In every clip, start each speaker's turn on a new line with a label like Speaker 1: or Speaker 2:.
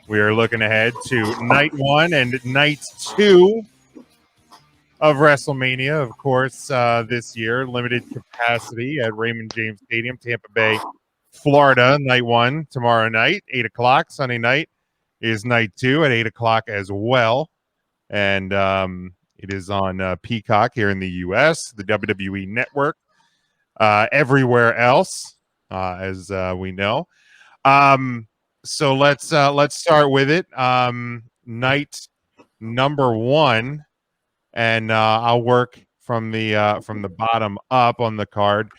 Speaker 1: We are looking ahead to night 1 and night 2 of WrestleMania, of course, this year. Limited capacity at Raymond James Stadium, Tampa Bay, Florida. Night 1 tomorrow night, 8 o'clock. Sunday night is night 2 at 8 o'clock as well. And it is on Peacock here in the U.S., the WWE Network, everywhere else, as we know. So let's start with it. Night number 1, and I'll work from the bottom up on the card,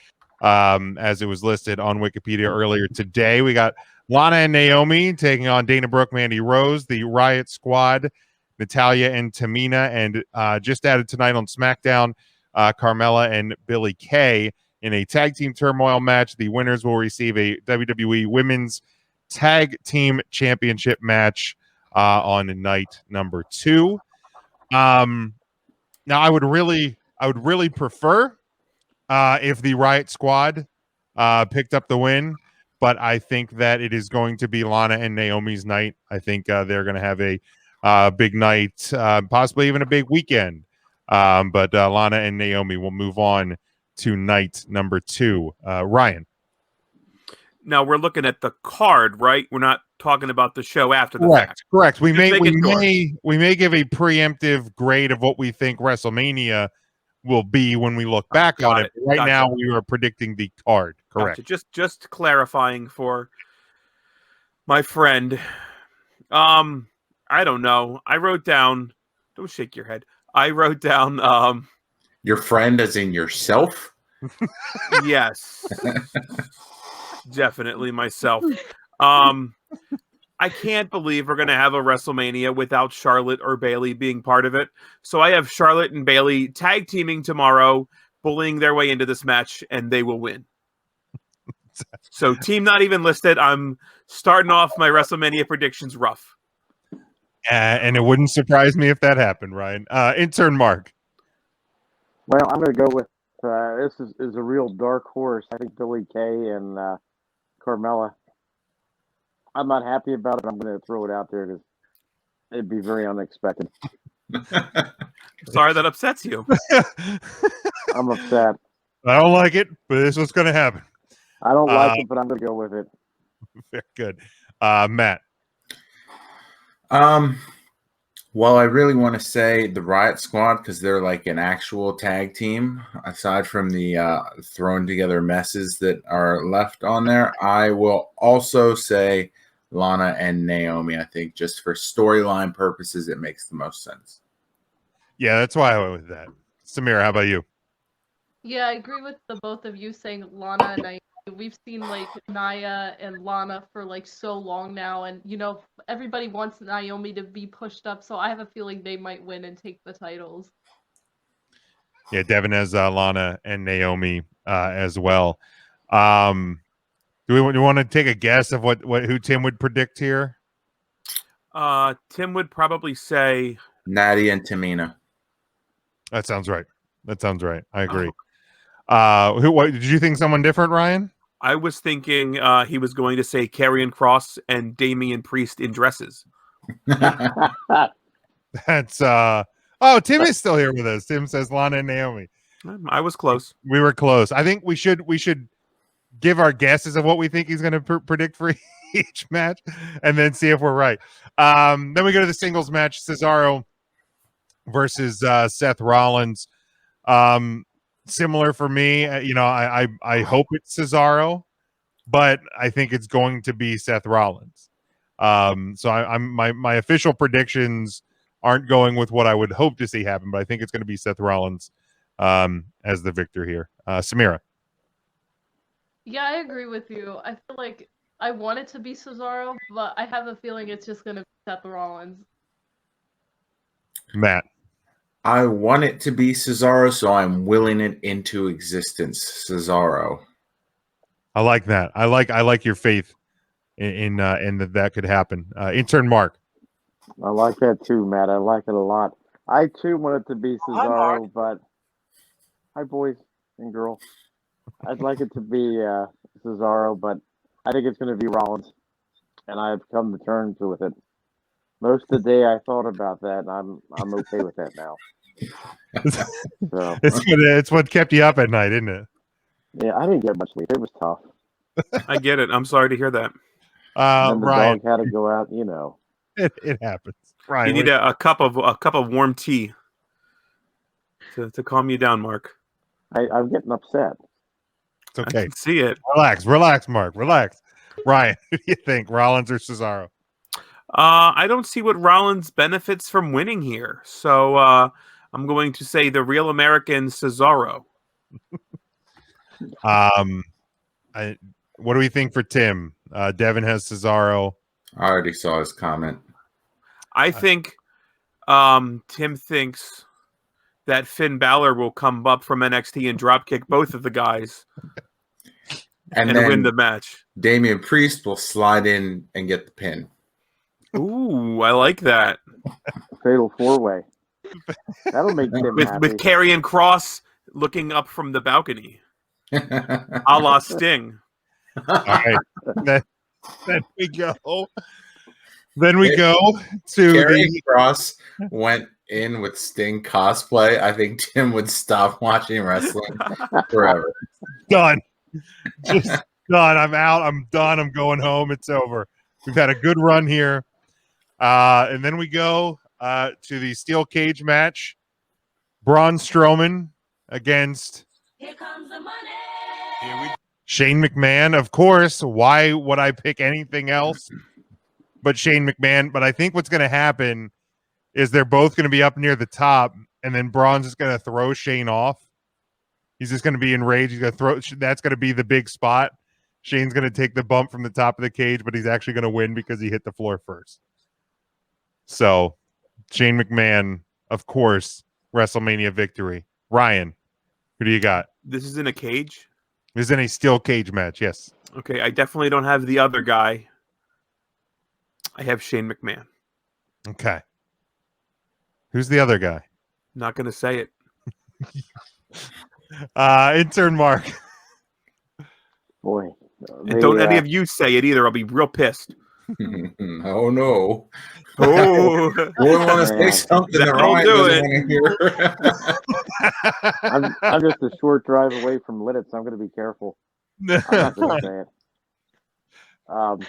Speaker 1: as it was listed on Wikipedia earlier today. We got Lana and Naomi taking on Dana Brooke, Mandy Rose, the Riot Squad, Natalya and Tamina, and just added tonight on SmackDown, Carmella and Billie Kay in a tag team turmoil match. The winners will receive a WWE Women's Tag Team Championship match on night number 2. Now, I would really prefer if the Riot Squad picked up the win, but I think that it is going to be Lana and Naomi's night. I think they're going to have a big night, possibly even a big weekend. But Lana and Naomi will move on to night number 2. Ryan.
Speaker 2: Now we're looking at the card, right? We're not talking about the show after the fact.
Speaker 1: Correct. We may give a preemptive grade of what we think WrestleMania will be when we look back on it. Right now, we are predicting the card. Correct.
Speaker 2: Gotcha. Just clarifying for my friend. I don't know. I wrote down. Don't shake your head. I wrote down.
Speaker 3: Your friend, as in yourself.
Speaker 2: Yes. Definitely myself. I can't believe we're going to have a WrestleMania without Charlotte or Bayley being part of it. So I have Charlotte and Bayley tag teaming tomorrow, bullying their way into this match, and they will win. So team not even listed. I'm starting off my WrestleMania predictions rough.
Speaker 1: And it wouldn't surprise me if that happened, Ryan. Intern Mark.
Speaker 4: Well, I'm going to go with this is a real dark horse. I think Billie Kay and Carmella. I'm not happy about it. I'm going to throw it out there because it'd be very unexpected.
Speaker 2: Sorry that upsets you.
Speaker 4: I'm upset.
Speaker 1: I don't like it, but this is what's going to happen.
Speaker 4: I don't like it, but I'm going to go with it.
Speaker 1: Very good. Matt.
Speaker 3: Well, I really want to say the Riot Squad because they're like an actual tag team. Aside from the thrown together messes that are left on there, I will also say Lana and Naomi. I think just for storyline purposes, it makes the most sense.
Speaker 1: Yeah, that's why I went with that. Samira, how about you?
Speaker 5: Yeah, I agree with the both of you saying Lana and Naomi. We've seen like Nia and Lana for like so long now, and you know everybody wants Naomi to be pushed up, so I have a feeling they might win and take the titles.
Speaker 1: Yeah, Devin has Lana and Naomi as well. Do we want to take a guess of who Tim would predict here?
Speaker 2: Tim would probably say
Speaker 3: Natty and Tamina.
Speaker 1: That sounds right. I agree. What did you think? Someone different, Ryan?
Speaker 2: I was thinking he was going to say Karrion Kross and Damian Priest in dresses.
Speaker 1: That's Tim is still here with us. Tim says Lana and Naomi.
Speaker 2: I was close.
Speaker 1: We were close. I think we should give our guesses of what we think he's going to predict for each match, and then see if we're right. Then we go to the singles match: Cesaro versus Seth Rollins. Similar for me, I hope it's Cesaro, but I think it's going to be Seth Rollins. So my official predictions aren't going with what I would hope to see happen, but I think it's going to be Seth Rollins as the victor here. Samira.
Speaker 5: Yeah, I agree with you. I feel like I want it to be Cesaro, but I have a feeling it's just going to be Seth Rollins.
Speaker 1: Matt.
Speaker 3: I want it to be Cesaro, so I'm willing it into existence. Cesaro.
Speaker 1: I like that. I like your faith in that could happen. Intern Mark.
Speaker 4: I like that too, Matt. I like it a lot. I too want it to be Cesaro, but hi, boys and girls. I'd like it to be Cesaro, but I think it's going to be Rollins, and I've come to terms with it. Most of the day I thought about that, and I'm okay with that now. So
Speaker 1: It's what kept you up at night, isn't it?
Speaker 4: yeah, I didn't get much sleep. It was tough.
Speaker 2: I get it. I'm sorry to hear that.
Speaker 4: And then the
Speaker 1: Ryan,
Speaker 4: dog had to go out. You know.
Speaker 1: it happens. Ryan,
Speaker 2: You need a cup of warm tea to calm you down, Mark.
Speaker 4: I'm getting upset.
Speaker 1: it's
Speaker 2: I
Speaker 1: okay.
Speaker 2: can see it.
Speaker 1: Relax, Mark. Relax. Ryan, who do you think, Rollins or Cesaro?
Speaker 2: I don't see what Rollins benefits from winning here, so I'm going to say the real American Cesaro.
Speaker 1: What do we think for Tim? Devin has Cesaro.
Speaker 3: I already saw his comment.
Speaker 2: I think Tim thinks that Finn Balor will come up from NXT and dropkick both of the guys
Speaker 3: And
Speaker 2: and
Speaker 3: then
Speaker 2: win the match.
Speaker 3: Damian Priest will slide in and get the pin.
Speaker 2: Ooh, I like that.
Speaker 4: Fatal 4-way. That'll make Tim
Speaker 2: With
Speaker 4: happy.
Speaker 2: Karrion Kross looking up from the balcony, a la Sting.
Speaker 1: All right. Then we go. Then we go to
Speaker 3: Karrion Kross went in with Sting cosplay. I think Tim would stop watching wrestling forever.
Speaker 1: done. Just done. I'm out. I'm done. I'm going home. It's over. We've had a good run here. And then we go to the steel cage match. Braun Strowman against
Speaker 6: Here comes the money.
Speaker 1: Shane McMahon. Of course, why would I pick anything else but Shane McMahon? But I think what's going to happen is they're both going to be up near the top, and then Braun's just going to throw Shane off. He's just going to be enraged. He's going to throw. That's going to be the big spot. Shane's going to take the bump from the top of the cage, but he's actually going to win because he hit the floor first. So, Shane McMahon, of course, WrestleMania victory. Ryan, who do you got?
Speaker 2: This is in a cage.
Speaker 1: This is in a steel cage match, yes.
Speaker 2: Okay, I definitely don't have the other guy. I have Shane McMahon.
Speaker 1: Okay. Who's the other guy?
Speaker 2: Not going to say it.
Speaker 1: Intern Mark.
Speaker 4: Boy.
Speaker 2: And don't any of you say it either. I'll be real pissed.
Speaker 3: Oh no!
Speaker 2: Oh,
Speaker 3: We want to say something that
Speaker 2: That'll
Speaker 3: Ryan
Speaker 2: do
Speaker 3: doesn't want to hear.
Speaker 4: I'm just a short drive away from Lidditz, so I'm going to be careful. I'm not going to say it. I'm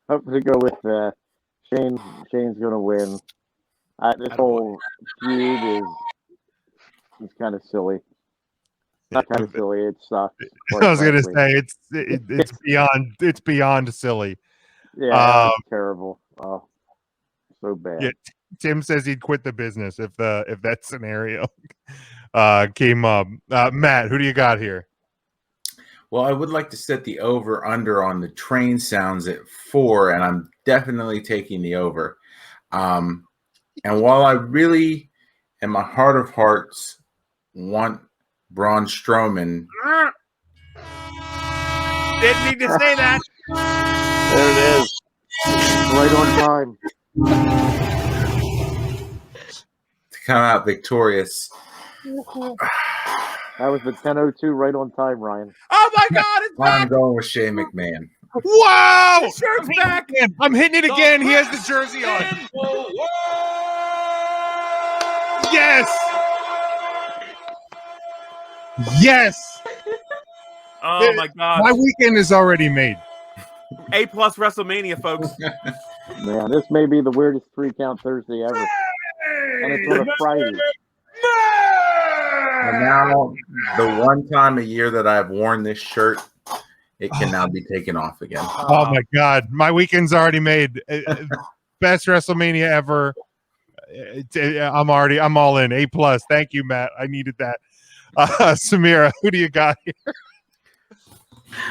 Speaker 4: going to go with Shane. Shane's going to win. This whole feud is kind of silly. Not kind of silly. It sucks.
Speaker 1: I was going to say it's beyond silly.
Speaker 4: Yeah, it's terrible. Oh, so bad.
Speaker 1: Yeah, Tim says he'd quit the business if that scenario came up. Matt, who do you got here?
Speaker 3: Well, I would like to set the over under on the train sounds at 4, and I'm definitely taking the over. And while I really, in my heart of hearts, want Braun Strowman,
Speaker 2: didn't need to say that.
Speaker 4: There it is. Right on time.
Speaker 3: to come out victorious.
Speaker 4: That was the 10:02 right on time, Ryan.
Speaker 2: Oh my God, it's
Speaker 3: I'm
Speaker 2: back.
Speaker 3: going with Shane McMahon.
Speaker 1: Wow!
Speaker 2: The shirt's back.
Speaker 1: I'm hitting it again. He has the jersey on. Yes! Yes!
Speaker 2: Oh my God.
Speaker 1: My weekend is already made.
Speaker 2: A+ WrestleMania, folks.
Speaker 4: Man, this may be the weirdest 3-count Thursday ever. And it's on a Friday.
Speaker 3: And now, the one time a year that I've worn this shirt, it can now be taken off again.
Speaker 1: Oh my God. My weekend's already made. Best WrestleMania ever. I'm all in. A+. Thank you, Matt. I needed that. Samira, who do you got here?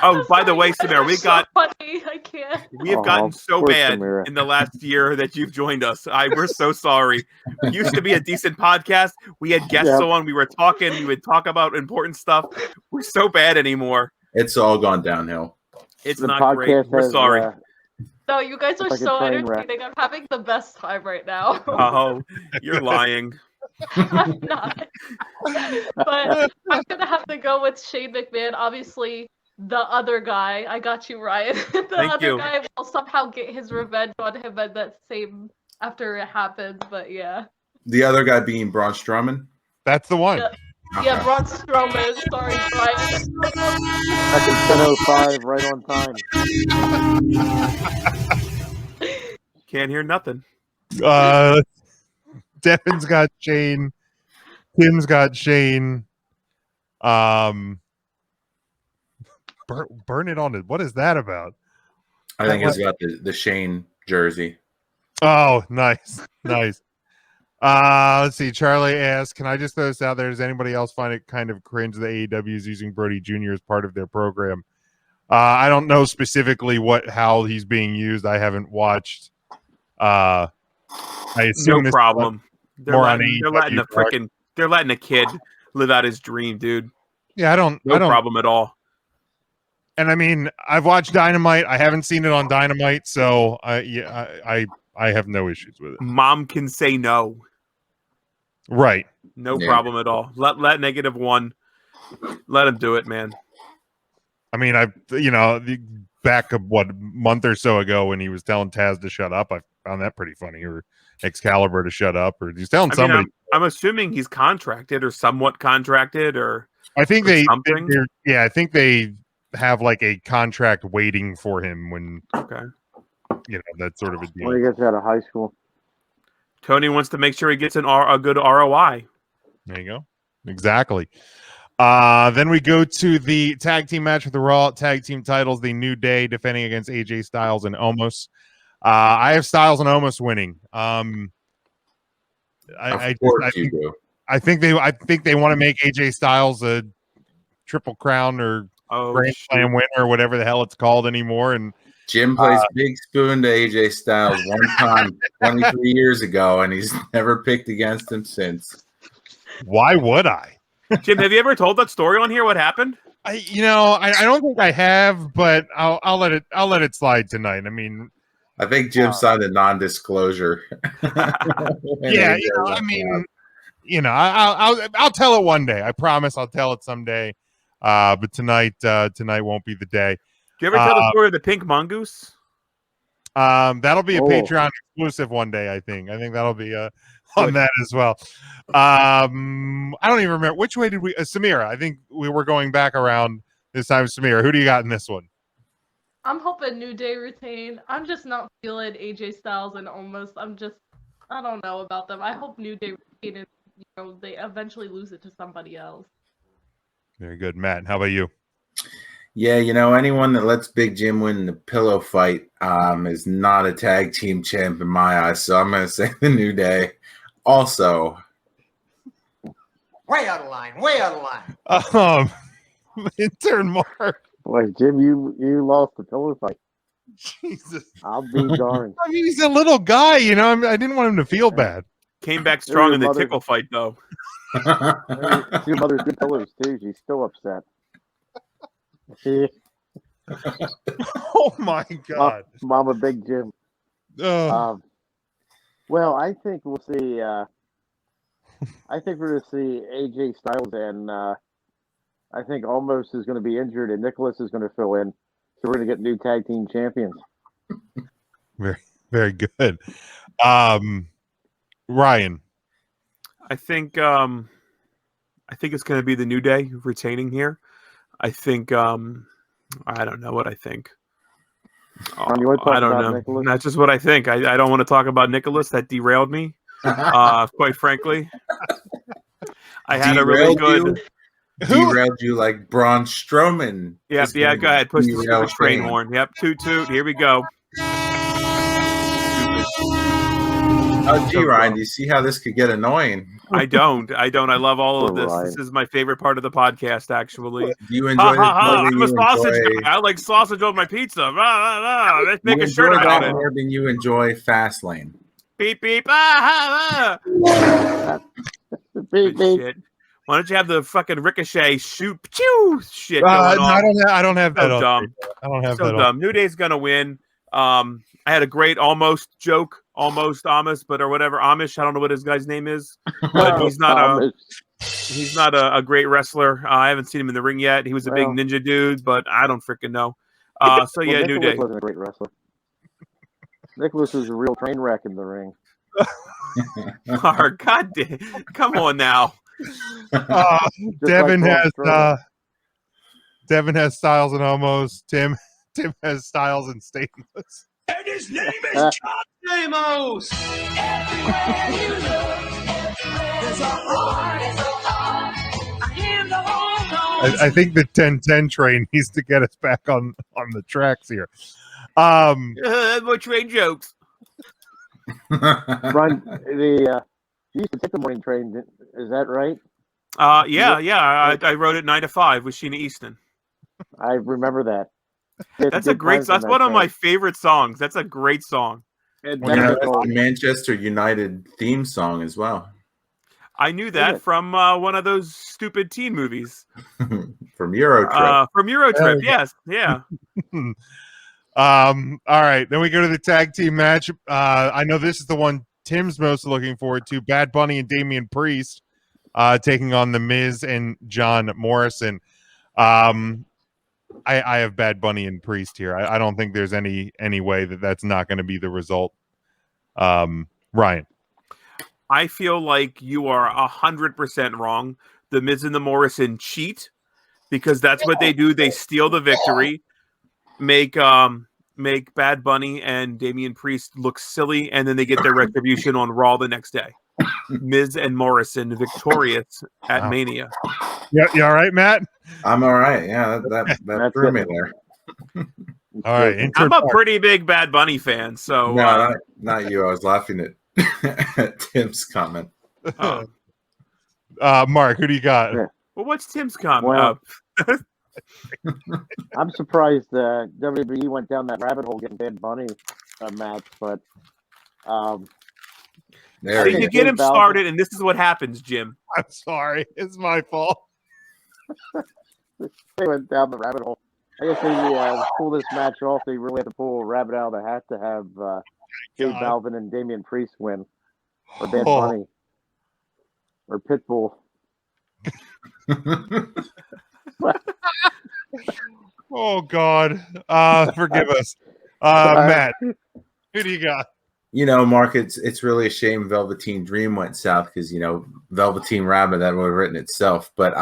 Speaker 2: Oh, by the way, Samira,
Speaker 5: we got funny. I can't.
Speaker 2: We have gotten so
Speaker 4: poor
Speaker 2: bad
Speaker 4: Samira.
Speaker 2: in the last year that you've joined us. We're so sorry. It used to be a decent podcast. We had guests
Speaker 4: Yeah.
Speaker 2: on. We were talking. We would talk about important stuff. We're so bad anymore.
Speaker 3: It's all gone downhill.
Speaker 2: It's
Speaker 4: The
Speaker 2: not great.
Speaker 4: podcast
Speaker 2: We're
Speaker 4: has,
Speaker 2: sorry.
Speaker 5: No, you guys are
Speaker 4: Like a
Speaker 5: so
Speaker 4: train wreck.
Speaker 5: entertaining. I'm having the best time right now.
Speaker 2: Oh, you're lying.
Speaker 5: I'm not. But I'm gonna have to go with Shane McMahon. Obviously, the other guy. I got you, Ryan. The
Speaker 2: Thank
Speaker 5: other
Speaker 2: you.
Speaker 5: guy will somehow get his revenge on him at that same after it happens. But yeah,
Speaker 3: The other guy being Braun Strowman.
Speaker 1: That's the one.
Speaker 5: yeah,
Speaker 3: Okay.
Speaker 5: Braun Strowman. Sorry, Brian.
Speaker 4: Back in 10:05, right on time.
Speaker 2: Can't hear nothing.
Speaker 1: Devin's got Shane. Tim's got Shane. Burn it on it. What is that about?
Speaker 3: I think it's got the Shane jersey.
Speaker 1: Oh, nice. Let's see. Charlie asks, can I just throw this out there? Does anybody else find it kind of cringe that AEW is using Brody Jr. as part of their program? I don't know specifically how he's being used. I haven't watched. I assume
Speaker 2: No problem. They're
Speaker 1: more on
Speaker 2: letting
Speaker 1: AEW,
Speaker 2: they're letting a kid live out his dream, dude.
Speaker 1: Yeah, I don't
Speaker 2: problem at all.
Speaker 1: And I mean, I've watched Dynamite. I haven't seen it on Dynamite, so I have no issues with it.
Speaker 2: Mom can say no.
Speaker 1: Right.
Speaker 2: No problem at all. Let -1. Let him do it, man.
Speaker 1: I mean, back a month or so ago when he was telling Taz to shut up, I found that pretty funny. Or Excalibur to shut up, or he's telling somebody.
Speaker 2: I'm assuming he's contracted or somewhat contracted, or
Speaker 1: I think
Speaker 2: something.
Speaker 1: I think they have like a contract waiting for him when.
Speaker 2: Okay.
Speaker 1: That sort of a deal.
Speaker 4: When he gets out of high school.
Speaker 2: Tony wants to make sure he gets a good ROI.
Speaker 1: There you go. Exactly. Then we go to the tag team match for the Raw tag team titles. The New Day defending against AJ Styles and Omos. I have Styles and Omos winning. I think they want to make AJ Styles a Triple Crown or Grand Slam winner or whatever the hell it's called anymore. And
Speaker 3: Jim plays big spoon to AJ Styles one time 23 years ago, and he's never picked against him since.
Speaker 1: Why would I?
Speaker 2: Jim, have you ever told that story on here? What happened?
Speaker 1: I don't think I have, but I'll let it slide tonight. I mean,
Speaker 3: I think Jim signed a non-disclosure.
Speaker 1: Yeah, I'll tell it one day. I promise I'll tell it someday. But tonight won't be the day.
Speaker 2: Do you ever tell the story of the pink mongoose?
Speaker 1: That'll be a Patreon exclusive one day. I think that'll be on that as well. I don't even remember which way did we. Samira, I think we were going back around this time. Samira, who do you got in this one?
Speaker 5: I'm hoping New Day retain. I'm just not feeling AJ Styles and Omos. I don't know about them. I hope New Day retain and they eventually lose it to somebody else.
Speaker 1: Very good, Matt. How about you?
Speaker 3: Yeah, anyone that lets Big Jim win the pillow fight is not a tag team champ in my eyes. So I'm going to say the New Day. Also,
Speaker 7: way out of line.
Speaker 1: Intern Mark.
Speaker 4: Boy, Jim, you lost the pillow fight.
Speaker 1: Jesus,
Speaker 4: I'll be darned.
Speaker 1: I mean, he's a little guy, I didn't want him to feel bad.
Speaker 2: Came back strong in the tickle fight, though.
Speaker 4: Your mother's good pillows too. She's still upset.
Speaker 1: Oh my God,
Speaker 4: Mama Big Jim.
Speaker 1: Oh.
Speaker 4: Well, I think we'll see. I think we're going to see AJ Styles, and I think Omos is going to be injured, and Nicholas is going to fill in. So we're going to get new tag team champions.
Speaker 1: Very, very good. Ryan,
Speaker 2: I think it's going to be the New Day retaining here. I think I don't know what I think.
Speaker 4: You want to talk
Speaker 2: I don't
Speaker 4: about
Speaker 2: know.
Speaker 4: Nicholas?
Speaker 2: That's just what I think. I don't want to talk about Nicholas. That derailed me. Quite frankly, I had a really good.
Speaker 3: Derailed you like Braun Strowman.
Speaker 2: Yep, yeah. Go ahead. Push the stupid train horn. Yep, toot toot. Here we go.
Speaker 3: Oh, gee, Ryan, do you see how this could get annoying?
Speaker 2: I don't. I love all of this.
Speaker 4: Ryan.
Speaker 2: This is my favorite part of the podcast, actually.
Speaker 3: Do you enjoy this?
Speaker 2: I'm a sausage guy. I like sausage on my pizza. Let's make a shirt about it.
Speaker 3: More than you enjoy Fastlane.
Speaker 2: Beep beep.
Speaker 4: Beep, beep.
Speaker 2: Shit. Why don't you have the fucking ricochet shoot pew shit going on?
Speaker 1: I don't have that.
Speaker 2: So dumb.
Speaker 1: I don't have
Speaker 2: So
Speaker 1: that.
Speaker 2: dumb. New Day's gonna win. I had a great almost joke, almost Amish, or whatever Amish. I don't know what his guy's name is, but he's not He's not a great wrestler. I haven't seen him in the ring yet. He was a big
Speaker 4: Well-
Speaker 2: ninja dude, but I don't freaking know. So yeah, New
Speaker 4: Nicholas
Speaker 2: Day.
Speaker 4: wasn't a great wrestler. Nicholas was a real train wreck in the ring.
Speaker 2: God damn. Come on now.
Speaker 1: Devin
Speaker 4: like Braun
Speaker 1: Devin has Styles and Omos. Tim has Styles and Stainless.
Speaker 7: And his name is John Stamos.
Speaker 6: Everywhere you look, there's a heart. I am the whole
Speaker 1: I think the 10-10 train needs to get us back on the tracks here.
Speaker 2: More trade jokes.
Speaker 4: Brian, you used to take the morning train. Is that right?
Speaker 2: Yeah. I wrote it 9 to 5 with Sheena Easton.
Speaker 4: I remember that.
Speaker 2: That's a great. That's one of my favorite songs. That's a great song.
Speaker 4: And
Speaker 3: Well, yeah, that's
Speaker 4: memorable.
Speaker 3: the Manchester United theme song as well.
Speaker 2: I knew that
Speaker 4: it?
Speaker 2: from one of those stupid teen movies.
Speaker 3: From Eurotrip.
Speaker 2: From Eurotrip, yes. Yeah.
Speaker 1: All right, then we go to the tag team match. I know this is the one Tim's most looking forward to. Bad Bunny and Damian Priest taking on The Miz and John Morrison. I have Bad Bunny and Priest here. I don't think there's any way that's not going to be the result. Ryan.
Speaker 2: I feel like you are 100% wrong. The Miz and the Morrison cheat because that's what they do. They steal the victory, make Bad Bunny and Damian Priest look silly, and then they get their retribution on Raw the next day. Miz and Morrison victorious at Mania.
Speaker 1: Yeah, you all right, Matt?
Speaker 3: I'm all right. Yeah, that threw me there.
Speaker 1: All right.
Speaker 2: I'm a pretty big Bad Bunny fan, so
Speaker 3: No, not you. I was laughing at Tim's comment.
Speaker 1: Mark, who do you got?
Speaker 4: Yeah.
Speaker 2: Well, what's Tim's comment?
Speaker 4: Well, I'm surprised WWE went down that rabbit hole getting Bad Bunny match, but
Speaker 3: There
Speaker 2: See,
Speaker 3: you
Speaker 2: you
Speaker 3: go.
Speaker 2: get him started, and this is what happens, Jim.
Speaker 1: I'm sorry. It's my fault.
Speaker 4: they went down the rabbit hole. I guess they pull this match off. They really had to pull a rabbit out of the hat to have J Balvin and Damian Priest win, or Bad Bunny, or Pitbull.
Speaker 1: Oh God, forgive us, Matt. Who do you got?
Speaker 3: You know, Mark, it's really a shame Velveteen Dream went south because Velveteen Rabbit, that would have written itself. But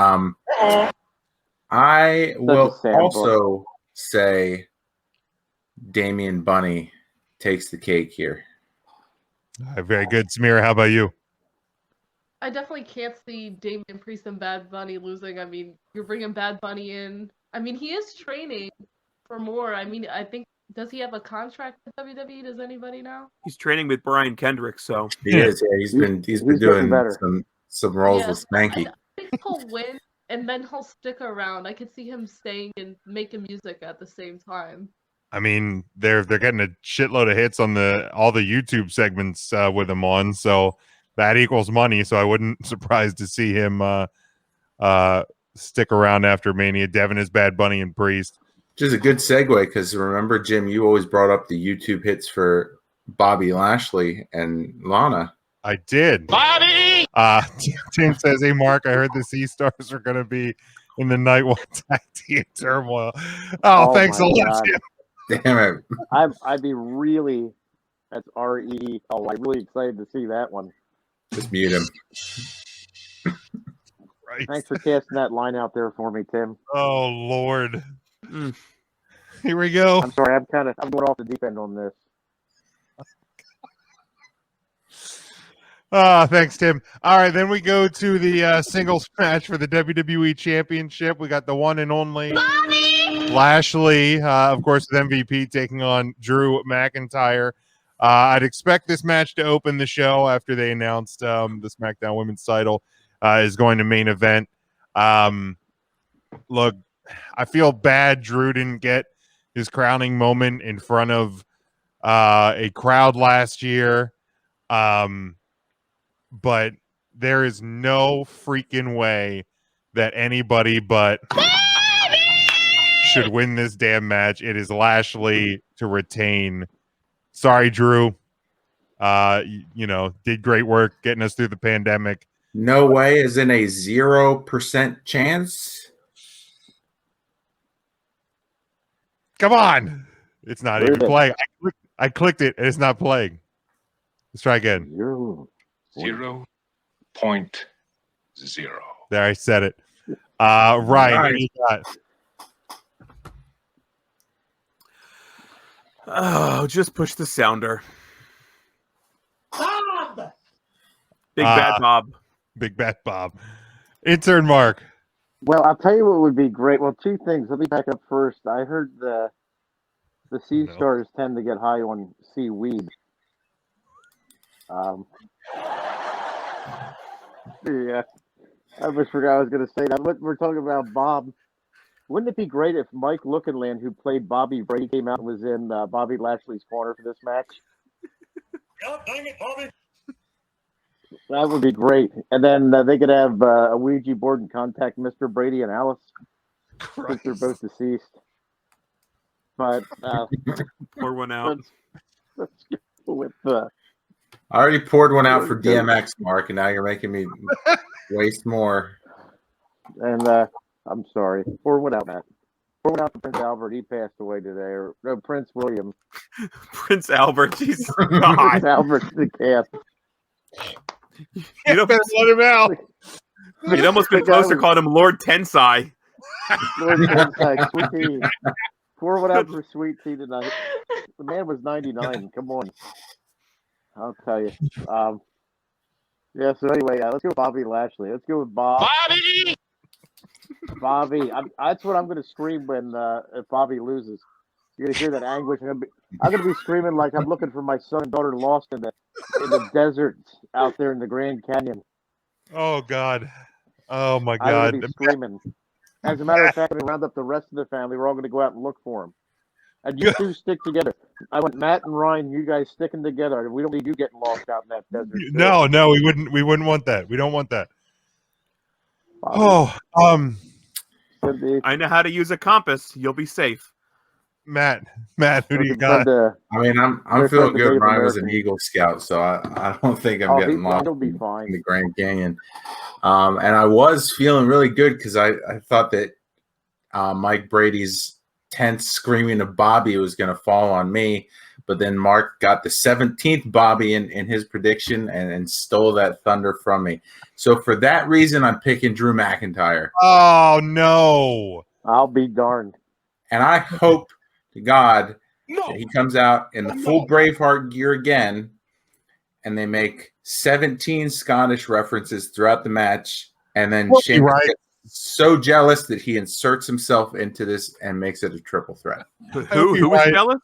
Speaker 3: I will also say Damian Bunny takes the cake here.
Speaker 1: Very good, Samira. How about you?
Speaker 5: I definitely can't see Damian Priest and Bad Bunny losing. I mean, you're bringing Bad Bunny in. I mean, he is training for more. I mean, I think, does he have a contract with WWE? Does anybody know?
Speaker 2: He's training with Brian Kendrick, so
Speaker 3: He is. Yeah, he's been doing some roles with Spanky.
Speaker 5: I think he'll win, and then he'll stick around. I could see him staying and making music at the same time.
Speaker 1: I mean, they're getting a shitload of hits on all the YouTube segments with him on, so that equals money. So I wouldn't surprised to see him stick around after Mania. Devin is Bad Bunny and Priest.
Speaker 3: Which is a good segue because remember, Jim, you always brought up the YouTube hits for Bobby Lashley and Lana.
Speaker 1: I did.
Speaker 7: Bobby!
Speaker 1: Tim says, "Hey, Mark, I heard the Sea Stars are going to be in the Night One Tag Team Turmoil." Oh, thanks a lot, Tim.
Speaker 3: Damn it!
Speaker 4: I'd be really, that's REE. Oh, I'm really excited to see that one.
Speaker 3: Just mute him.
Speaker 1: Right.
Speaker 4: Thanks for casting that line out there for me, Tim.
Speaker 1: Oh Lord. Here we go.
Speaker 4: I'm sorry, I'm going off the deep end on this.
Speaker 1: Thanks, Tim. All right, then we go to the singles match for the WWE Championship. We got the one and only Lashley, of course, with MVP taking on Drew McIntyre. I'd expect this match to open the show after they announced the SmackDown Women's title is going to main event. Look, I feel bad Drew didn't get his crowning moment in front of a crowd last year. But there is no freaking way that anybody but should win this damn match. It is Lashley to retain. Sorry, Drew. Did great work getting us through the pandemic.
Speaker 3: No way is in a 0% chance.
Speaker 1: Come on. It's not
Speaker 4: Where
Speaker 1: even
Speaker 4: is it?
Speaker 1: playing. I clicked it and it's not playing. Let's try again.
Speaker 6: 0.0.
Speaker 1: There, I said it. Ryan, what
Speaker 3: Nice.
Speaker 1: do you got?
Speaker 2: Oh, just push the sounder.
Speaker 7: Bob!
Speaker 2: Big Bad Bob.
Speaker 1: Big Bad Bob. Intern Mark.
Speaker 4: Well, I'll tell you what would be great. Well, two things. Let me back up first. I heard the sea stars tend to get high on seaweed. Yeah, I almost forgot I was going to say that. What we're talking about, Bob. Wouldn't it be great if Mike Lookinland, who played Bobby Brady, came out and was in Bobby Lashley's corner for this match?
Speaker 7: God dang it, Bobby!
Speaker 4: That would be great. And then they could have a Ouija board and contact Mr. Brady and Alice, since they're both deceased. But
Speaker 2: Pour one out.
Speaker 4: let's go with
Speaker 3: I already poured one out for DMX, Mark, and now you're making me waste more.
Speaker 4: and I'm sorry. Pour one out, Matt. Pour one out for Prince Albert. He passed away today. Or no, Prince William.
Speaker 2: Prince Albert. Jesus
Speaker 4: Prince
Speaker 2: God.
Speaker 4: Albert the cat.
Speaker 2: You know,
Speaker 1: Better let him out.
Speaker 2: you'd almost been close to calling him Lord Tensai.
Speaker 4: Lord Tensai, Sweet Tea. Pour one out for Sweet Tea tonight. The man was 99. Come on. I'll tell you. Yeah, so anyway, let's go with Bobby Lashley. Let's go with Bob. Bobby. That's what I'm going to scream when if Bobby loses. You're going to hear that anguish. I'm going to be screaming like I'm looking for my son and daughter lost in the desert out there in the Grand Canyon.
Speaker 1: Oh, God. Oh, my
Speaker 4: I'm
Speaker 1: God.
Speaker 4: going to be screaming. As a matter of fact, I'm going to round up the rest of the family. We're all going to go out and look for him. And you two stick together. I want Matt and Ryan, you guys sticking together. We don't need you getting lost out in that desert. too.
Speaker 1: No, we wouldn't want that. We don't want that.
Speaker 4: Bobby, could be.
Speaker 2: I know how to use a compass. You'll be safe.
Speaker 1: Matt, who do you
Speaker 4: Looking
Speaker 1: got?
Speaker 4: for
Speaker 3: I mean, I'm
Speaker 4: They're
Speaker 3: feeling
Speaker 4: like the
Speaker 3: good.
Speaker 4: Native
Speaker 3: Ryan was an
Speaker 4: American.
Speaker 3: Eagle Scout, so I don't think I'm
Speaker 4: Oh,
Speaker 3: getting lost
Speaker 4: he'll be
Speaker 3: in
Speaker 4: fine.
Speaker 3: the Grand Canyon. And I was feeling really good because I thought that Mike Brady's tense screaming of Bobby was going to fall on me, but then Mark got the 17th Bobby in his prediction and stole that thunder from me. So for that reason, I'm picking Drew McIntyre.
Speaker 1: Oh, no.
Speaker 4: I'll be darned.
Speaker 3: And I hope to God that he comes out in the full Braveheart gear again, and they make 17 Scottish references throughout the match, and then Sheamus gets so jealous that he inserts himself into this and makes it a triple threat.
Speaker 2: Who was jealous?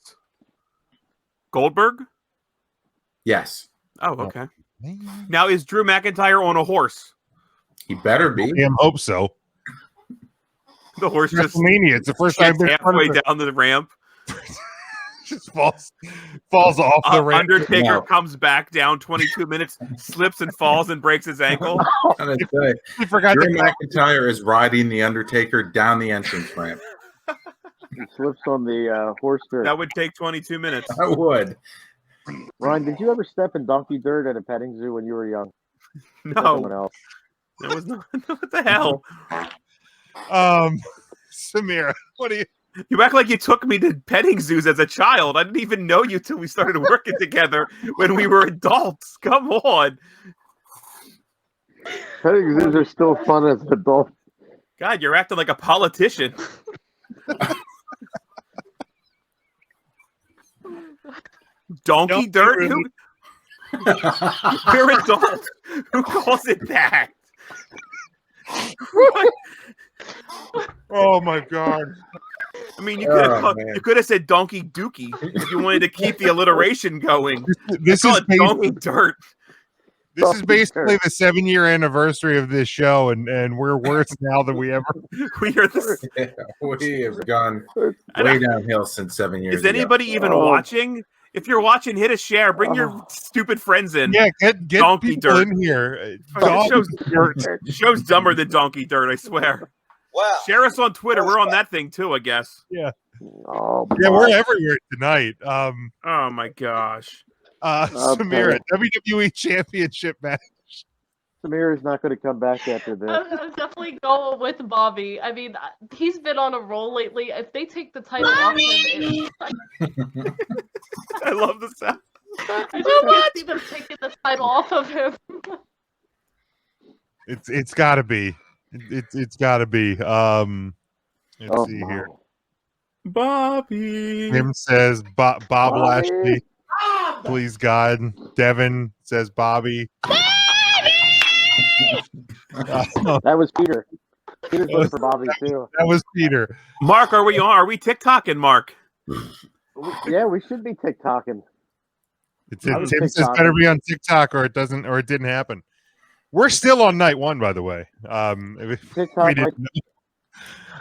Speaker 2: Goldberg?
Speaker 3: Yes.
Speaker 2: Oh, okay. Now, is Drew McIntyre on a horse?
Speaker 3: He better be.
Speaker 1: I hope so.
Speaker 2: The horse just
Speaker 1: WrestleMania. It's the first time
Speaker 2: shits halfway down the ramp.
Speaker 1: Just falls off the ramp.
Speaker 2: Undertaker
Speaker 3: No.
Speaker 2: comes back down 22 minutes, slips and falls and breaks his ankle.
Speaker 3: I'm gonna say,
Speaker 1: I forgot
Speaker 3: Drew
Speaker 1: to
Speaker 3: McIntyre is riding the Undertaker down the entrance ramp.
Speaker 4: He slips on the horse dirt.
Speaker 2: That would take 22 minutes.
Speaker 3: I would.
Speaker 4: Ryan, did you ever step in donkey dirt at a petting zoo when you were young? Someone
Speaker 2: No,
Speaker 4: else.
Speaker 2: that was not. What the hell?
Speaker 1: Samira, what do you?
Speaker 2: You act like you took me to petting zoos as a child. I didn't even know you till we started working together when we were adults. Come on.
Speaker 4: Petting zoos are still fun as an adult.
Speaker 2: God, you're acting like a politician. Donkey dirt? You're adult. Who calls it that?
Speaker 1: Oh my God!
Speaker 2: I mean, you could have said donkey dookie if you wanted to keep the alliteration going.
Speaker 1: This
Speaker 2: Call
Speaker 1: is
Speaker 2: it donkey dirt.
Speaker 1: This is basically the 7-year anniversary of this show, and we're worse now than we ever.
Speaker 2: We are the.
Speaker 3: We have gone way downhill since 7 years
Speaker 2: Is anybody even watching? If you're watching, hit a share. Bring your stupid friends in.
Speaker 1: Yeah, get
Speaker 2: Donkey
Speaker 1: people
Speaker 2: dirt.
Speaker 1: in here.
Speaker 2: Show's dumber than donkey dirt. I swear.
Speaker 7: Wow.
Speaker 2: Share us on Twitter. We're on that thing too, I guess.
Speaker 1: Yeah,
Speaker 4: Oh,
Speaker 1: we're everywhere tonight.
Speaker 2: Oh my gosh.
Speaker 1: Samira, WWE Championship match.
Speaker 4: Samira's not going to come back after this.
Speaker 5: I'm definitely going with Bobby. I mean, he's been on a roll lately. If they take the title off him,
Speaker 2: I love the sound.
Speaker 5: I just can't see them taking the title off of him.
Speaker 1: It's got to be. It's got to be. Let's see here.
Speaker 2: Bobby.
Speaker 1: Tim says Bob
Speaker 4: Bobby.
Speaker 1: Lashley. Please God. Devin says Bobby.
Speaker 4: That was Peter. Peter's looking for Bobby too.
Speaker 1: That was Peter.
Speaker 2: Mark, are we on? Are we TikToking, Mark?
Speaker 4: Yeah, we should be TikToking.
Speaker 1: Tim says better be on TikTok or it doesn't, or it didn't happen. We're still on night one, by the way.
Speaker 4: TikTok,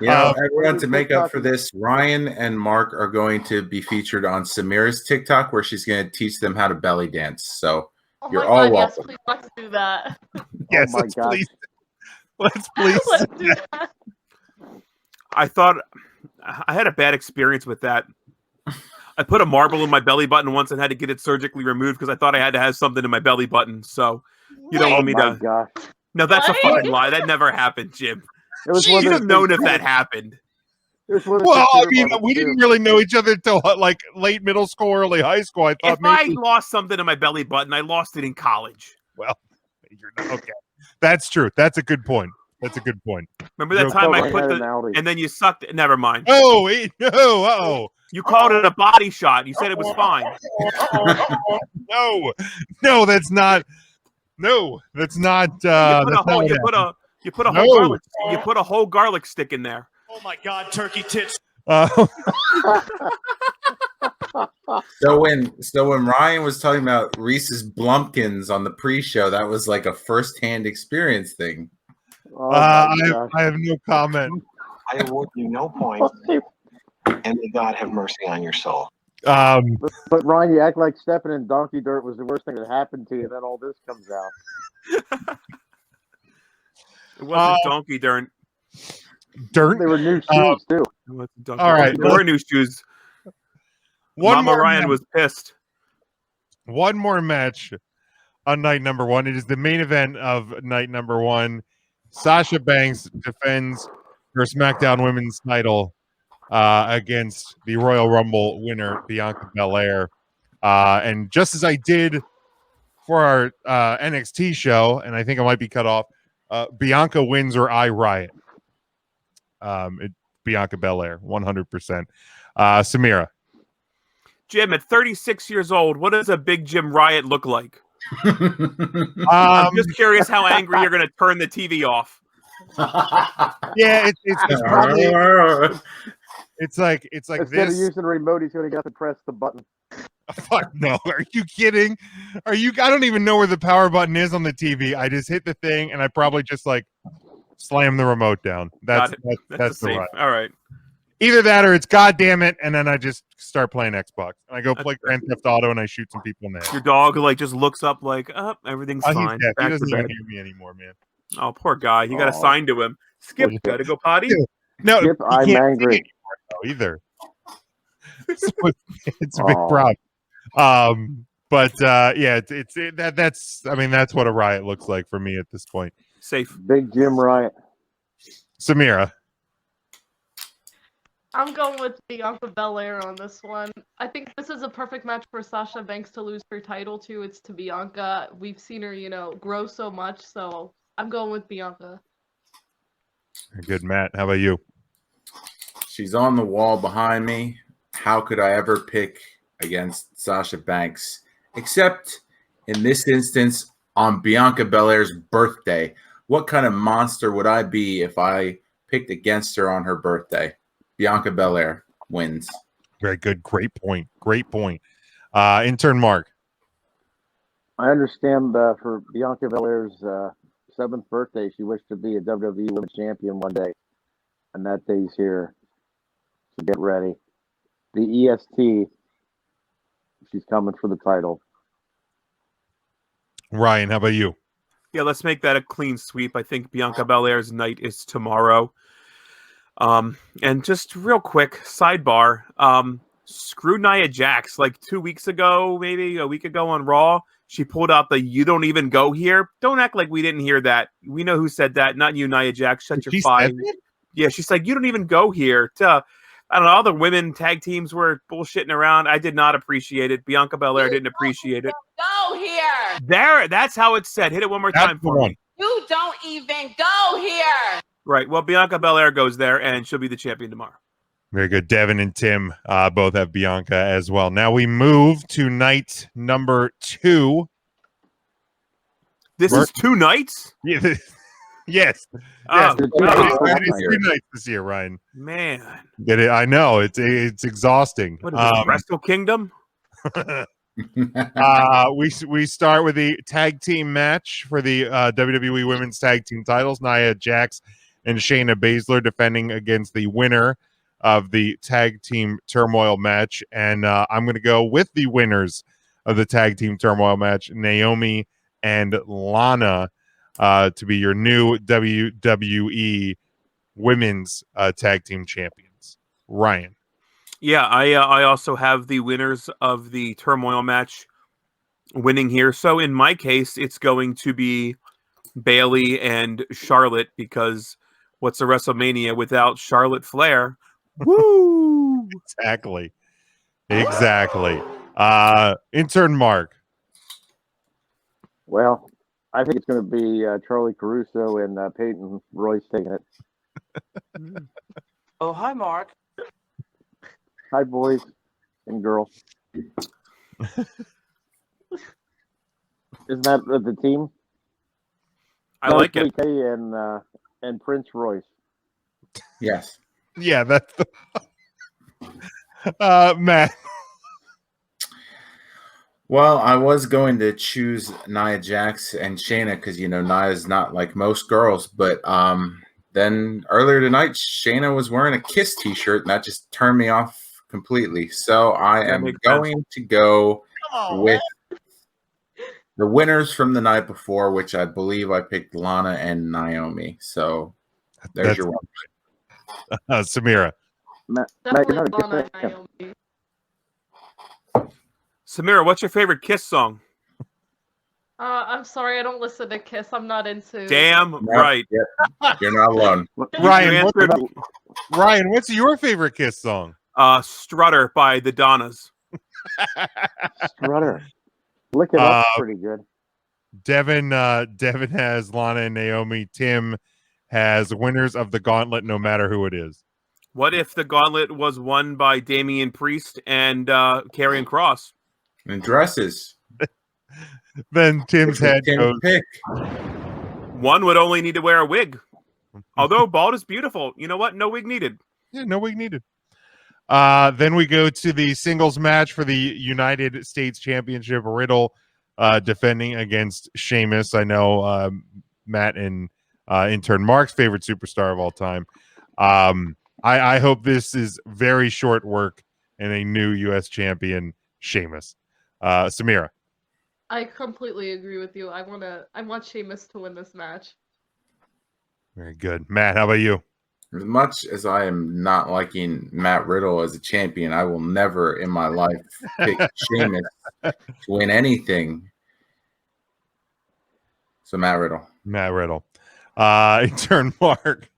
Speaker 3: Everyone, to make up for this, Ryan and Mark are going to be featured on Samira's TikTok, where she's going to teach them how to belly dance. So you're all welcome.
Speaker 5: Yes, please, let's do that.
Speaker 1: Yes,
Speaker 4: my God.
Speaker 1: Let's please.
Speaker 5: Let's do that.
Speaker 2: I thought I had a bad experience with that. I put a marble in my belly button once and had to get it surgically removed because I thought I had to have something in my belly button. So you don't want me to.
Speaker 4: Gosh.
Speaker 2: No, that's a
Speaker 5: What?
Speaker 2: fucking lie. That never happened, Jim.
Speaker 4: It was
Speaker 2: You
Speaker 4: one of
Speaker 2: should
Speaker 4: those
Speaker 2: have known
Speaker 4: things-
Speaker 2: if that happened.
Speaker 4: it was one of those
Speaker 1: Well, I
Speaker 4: things
Speaker 1: mean,
Speaker 4: that
Speaker 1: we
Speaker 4: too.
Speaker 1: didn't really know each other until like late middle school, early high school. I thought
Speaker 2: If I
Speaker 1: maybe.
Speaker 2: lost something in my belly button, I lost it in college.
Speaker 1: Well, you're not, okay. That's true. That's a good point. That's a good point.
Speaker 2: Remember that
Speaker 1: No,
Speaker 2: time I
Speaker 4: Totally
Speaker 2: put
Speaker 4: had
Speaker 2: the
Speaker 4: an Audi.
Speaker 2: and then you sucked it? Never mind.
Speaker 1: Oh, no.
Speaker 2: You called it a body shot. You said it was fine.
Speaker 1: No, that's not. No, that's not.
Speaker 2: You put a
Speaker 1: No.
Speaker 2: whole garlic. You put a whole garlic stick in there.
Speaker 7: Oh my God, turkey tits.
Speaker 3: So when Ryan was talking about Reese's Blumpkins on the pre-show, that was like a first-hand experience thing.
Speaker 4: Oh my gosh.
Speaker 1: I have no comment.
Speaker 6: I award you no points, and may God have mercy on your soul.
Speaker 1: Um,
Speaker 4: But Ryan, you act like stepping in donkey dirt was the worst thing that happened to you. Then all this comes out.
Speaker 2: It wasn't donkey dirt.
Speaker 1: dirt.
Speaker 4: They were new shoes too.
Speaker 2: It wasn't donkey
Speaker 1: All right,
Speaker 2: dirt. There were new shoes. Mama Ryan was pissed.
Speaker 1: One more match on night number one. It is the main event of night number one. Sasha Banks defends her SmackDown Women's title against the Royal Rumble winner, Bianca Belair. And just as I did for our NXT show, and I think I might be cut off, Bianca wins or I riot. Bianca Belair, 100%. Samira.
Speaker 2: Jim, at 36 years old, what does a big Jim riot look like? I'm just curious how angry you're going to turn the TV off.
Speaker 1: Yeah, it's probably it's like
Speaker 4: Instead
Speaker 1: this.
Speaker 4: of using the remote, he's going to have to press the button.
Speaker 1: Fuck no! Are you kidding? Are you? I don't even know where the power button is on the TV. I just hit the thing, and I probably just like slam the remote down. That's the
Speaker 2: safe.
Speaker 1: right.
Speaker 2: All right.
Speaker 1: Either that or it's goddamn it, and then I just start playing Xbox. And I go play Grand Theft Auto, and I shoot some people in the head.
Speaker 2: Your dog like just looks up like, everything's
Speaker 1: He's
Speaker 2: fine.
Speaker 1: dead. He
Speaker 2: Back
Speaker 1: doesn't
Speaker 2: to
Speaker 1: even
Speaker 2: bed.
Speaker 1: hear me anymore, man.
Speaker 2: Oh, poor guy. He got assigned to him. Skip, gotta go potty.
Speaker 1: No,
Speaker 4: Skip,
Speaker 1: he
Speaker 4: I'm
Speaker 1: can't
Speaker 4: angry.
Speaker 1: see anymore, though, either. So it's a big problem. But yeah, that's I mean that's what a riot looks like for me at this point.
Speaker 2: Safe.
Speaker 4: Big Jim Riot.
Speaker 1: Samira.
Speaker 5: I'm going with Bianca Belair on this one. I think this is a perfect match for Sasha Banks to lose her title to. It's to Bianca. We've seen her, grow so much, so I'm going with Bianca.
Speaker 1: Good, Matt. How about you?
Speaker 3: She's on the wall behind me. How could I ever pick against Sasha Banks? Except in this instance, on Bianca Belair's birthday. What kind of monster would I be if I picked against her on her birthday? Bianca Belair wins.
Speaker 1: Very good. Great point. Great point. Intern Mark.
Speaker 4: I understand for Bianca Belair's 7th birthday, she wished to be a WWE Women's Champion one day. And that day's here. So get ready. The EST, she's coming for the title.
Speaker 1: Ryan, how about you?
Speaker 2: Yeah, let's make that a clean sweep. I think Bianca Belair's night is tomorrow. And just real quick, sidebar. screw Nia Jax. Like 2 weeks ago, maybe a week ago on Raw, she pulled out the "You don't even go here." Don't act like we didn't hear that. We know who said that. Not you, Nia Jax. Shut your fine. Yeah, she's like, "You don't even go here." I don't know. All the women tag teams were bullshitting around. I did not appreciate it. Bianca Belair didn't appreciate it.
Speaker 8: Go here.
Speaker 2: There, that's how it's said. Hit it one more time for me.
Speaker 8: You don't even go here.
Speaker 2: Right. Well, Bianca Belair goes there, and she'll be the champion tomorrow.
Speaker 1: Very good. Devin and Tim both have Bianca as well. Now we move to night number 2.
Speaker 2: This is 2 nights?
Speaker 1: Yeah, yes.
Speaker 2: Oh,
Speaker 1: It's 2 nights this year, Ryan.
Speaker 2: man.
Speaker 1: I know. It's exhausting.
Speaker 2: What is this, Wrestle Kingdom?
Speaker 1: We start with the tag team match for the WWE Women's Tag Team titles. Nia Jax and Shayna Baszler defending against the winner of the tag team turmoil match. And I'm going to go with the winners of the tag team turmoil match, Naomi and Lana, to be your new WWE Women's Tag Team Champions. Ryan.
Speaker 2: Yeah, I also have the winners of the turmoil match winning here. So in my case, it's going to be Bayley and Charlotte, because what's a WrestleMania without Charlotte Flair? Woo!
Speaker 1: Exactly. Intern Mark.
Speaker 4: Well, I think it's going to be Charlie Caruso and Peyton Royce taking it.
Speaker 8: Oh, hi, Mark.
Speaker 4: Hi, boys and girls. Isn't that the team?
Speaker 2: I like it.
Speaker 4: K and Prince Royce.
Speaker 3: Yes.
Speaker 1: Yeah, that's the Matt.
Speaker 3: Well, I was going to choose Nia Jax and Shayna because Nia's not like most girls, but then earlier tonight Shayna was wearing a Kiss t-shirt and that just turned me off completely. So I am going to go with the winners from the night before, which I believe I picked Lana and Naomi. So there's your one.
Speaker 1: Samira.
Speaker 5: Definitely Lana and Naomi.
Speaker 2: Samira, what's your favorite Kiss song?
Speaker 5: I'm sorry, I don't listen to Kiss. I'm not into.
Speaker 2: Damn right.
Speaker 3: Yep. You're not alone.
Speaker 1: Ryan, what's your favorite Kiss song?
Speaker 2: Strutter by the Donnas.
Speaker 4: Strutter. Look it up. Pretty good.
Speaker 1: Devin has Lana and Naomi. Tim has winners of the gauntlet, no matter who it is.
Speaker 2: What if the gauntlet was won by Damian Priest and Karrion Kross?
Speaker 3: And dresses.
Speaker 1: Then Tim's head goes.
Speaker 3: Pick.
Speaker 2: One would only need to wear a wig. Although bald is beautiful. You know what? No wig needed.
Speaker 1: Yeah, no wig needed. Then we go to the singles match for the United States Championship. Riddle defending against Sheamus. I know Matt and intern Mark's favorite superstar of all time. I hope this is very short work and a new U.S. champion, Sheamus. Samira.
Speaker 5: I completely agree with you. I want Sheamus to win this match.
Speaker 1: Very good. Matt, how about you?
Speaker 3: As much as I am not liking Matt Riddle as a champion, I will never in my life pick Sheamus to win anything. So Matt Riddle.
Speaker 1: Intern Mark.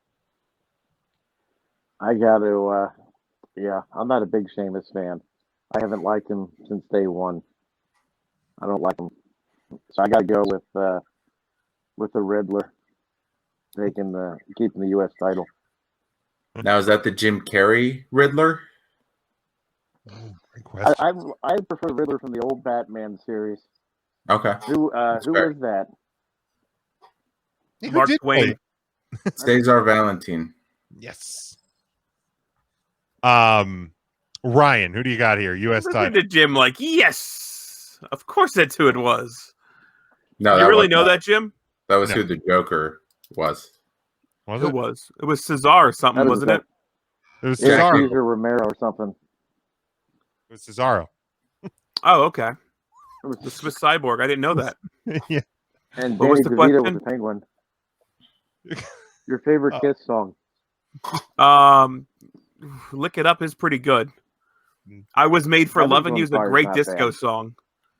Speaker 4: I got to, I'm not a big Sheamus fan. I haven't liked him since day one. I don't like him. So I got to go with the Riddler keeping the U.S. title.
Speaker 3: Now, is that the Jim Carrey Riddler?
Speaker 1: Great question.
Speaker 4: I prefer Riddler from the old Batman series.
Speaker 3: Okay.
Speaker 4: Who is that?
Speaker 2: Mark Twain.
Speaker 3: Cesar Valentine.
Speaker 1: Yes. Ryan, who do you got here? U.S.
Speaker 2: Look
Speaker 1: title.
Speaker 2: at the Jim like, yes. Of course that's who it was.
Speaker 3: No,
Speaker 2: you really know that, Jim?
Speaker 3: That was who the Joker was.
Speaker 1: Was
Speaker 2: it?
Speaker 1: It
Speaker 2: was. It was Cesar or something, wasn't it?
Speaker 1: It was Cesaro.
Speaker 4: Cesar Romero or something.
Speaker 1: It was Cesaro.
Speaker 2: Oh, okay. The Swiss Cyborg. I didn't know that.
Speaker 1: Yeah.
Speaker 4: And
Speaker 2: What
Speaker 4: Danny
Speaker 2: was the
Speaker 4: DeVito
Speaker 2: question?
Speaker 4: was the Penguin. Your favorite Kiss song?
Speaker 2: Lick It Up is pretty good. I Was Made for
Speaker 4: I think
Speaker 2: Loving
Speaker 4: On
Speaker 2: You is a
Speaker 4: Fire's
Speaker 2: great
Speaker 4: not
Speaker 2: disco
Speaker 4: bad.
Speaker 2: song.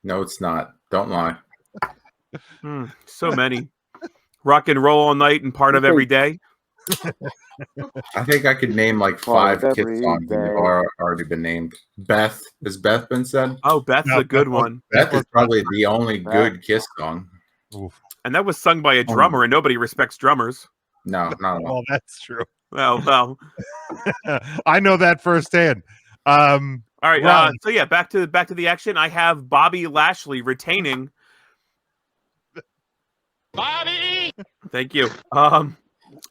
Speaker 3: No, it's not. Don't lie.
Speaker 2: So many. Rock and Roll All Night and Part of Every Day.
Speaker 3: I think I could name like
Speaker 4: Part of
Speaker 3: 5 Kiss
Speaker 4: every
Speaker 3: songs, and they've
Speaker 4: day.
Speaker 3: already been named. Beth, has Beth been said?
Speaker 2: Oh, Beth's
Speaker 1: No,
Speaker 2: a good one.
Speaker 3: Beth is probably the only good Kiss song.
Speaker 1: Oof.
Speaker 2: And that was sung by a drummer, and nobody respects drummers.
Speaker 3: No, not at all.
Speaker 1: Well, that's true.
Speaker 2: Well.
Speaker 1: I know that firsthand.
Speaker 2: All right.
Speaker 1: Ron.
Speaker 2: So yeah, back to the action. I have Bobby Lashley retaining.
Speaker 7: Bobby!
Speaker 2: Thank you.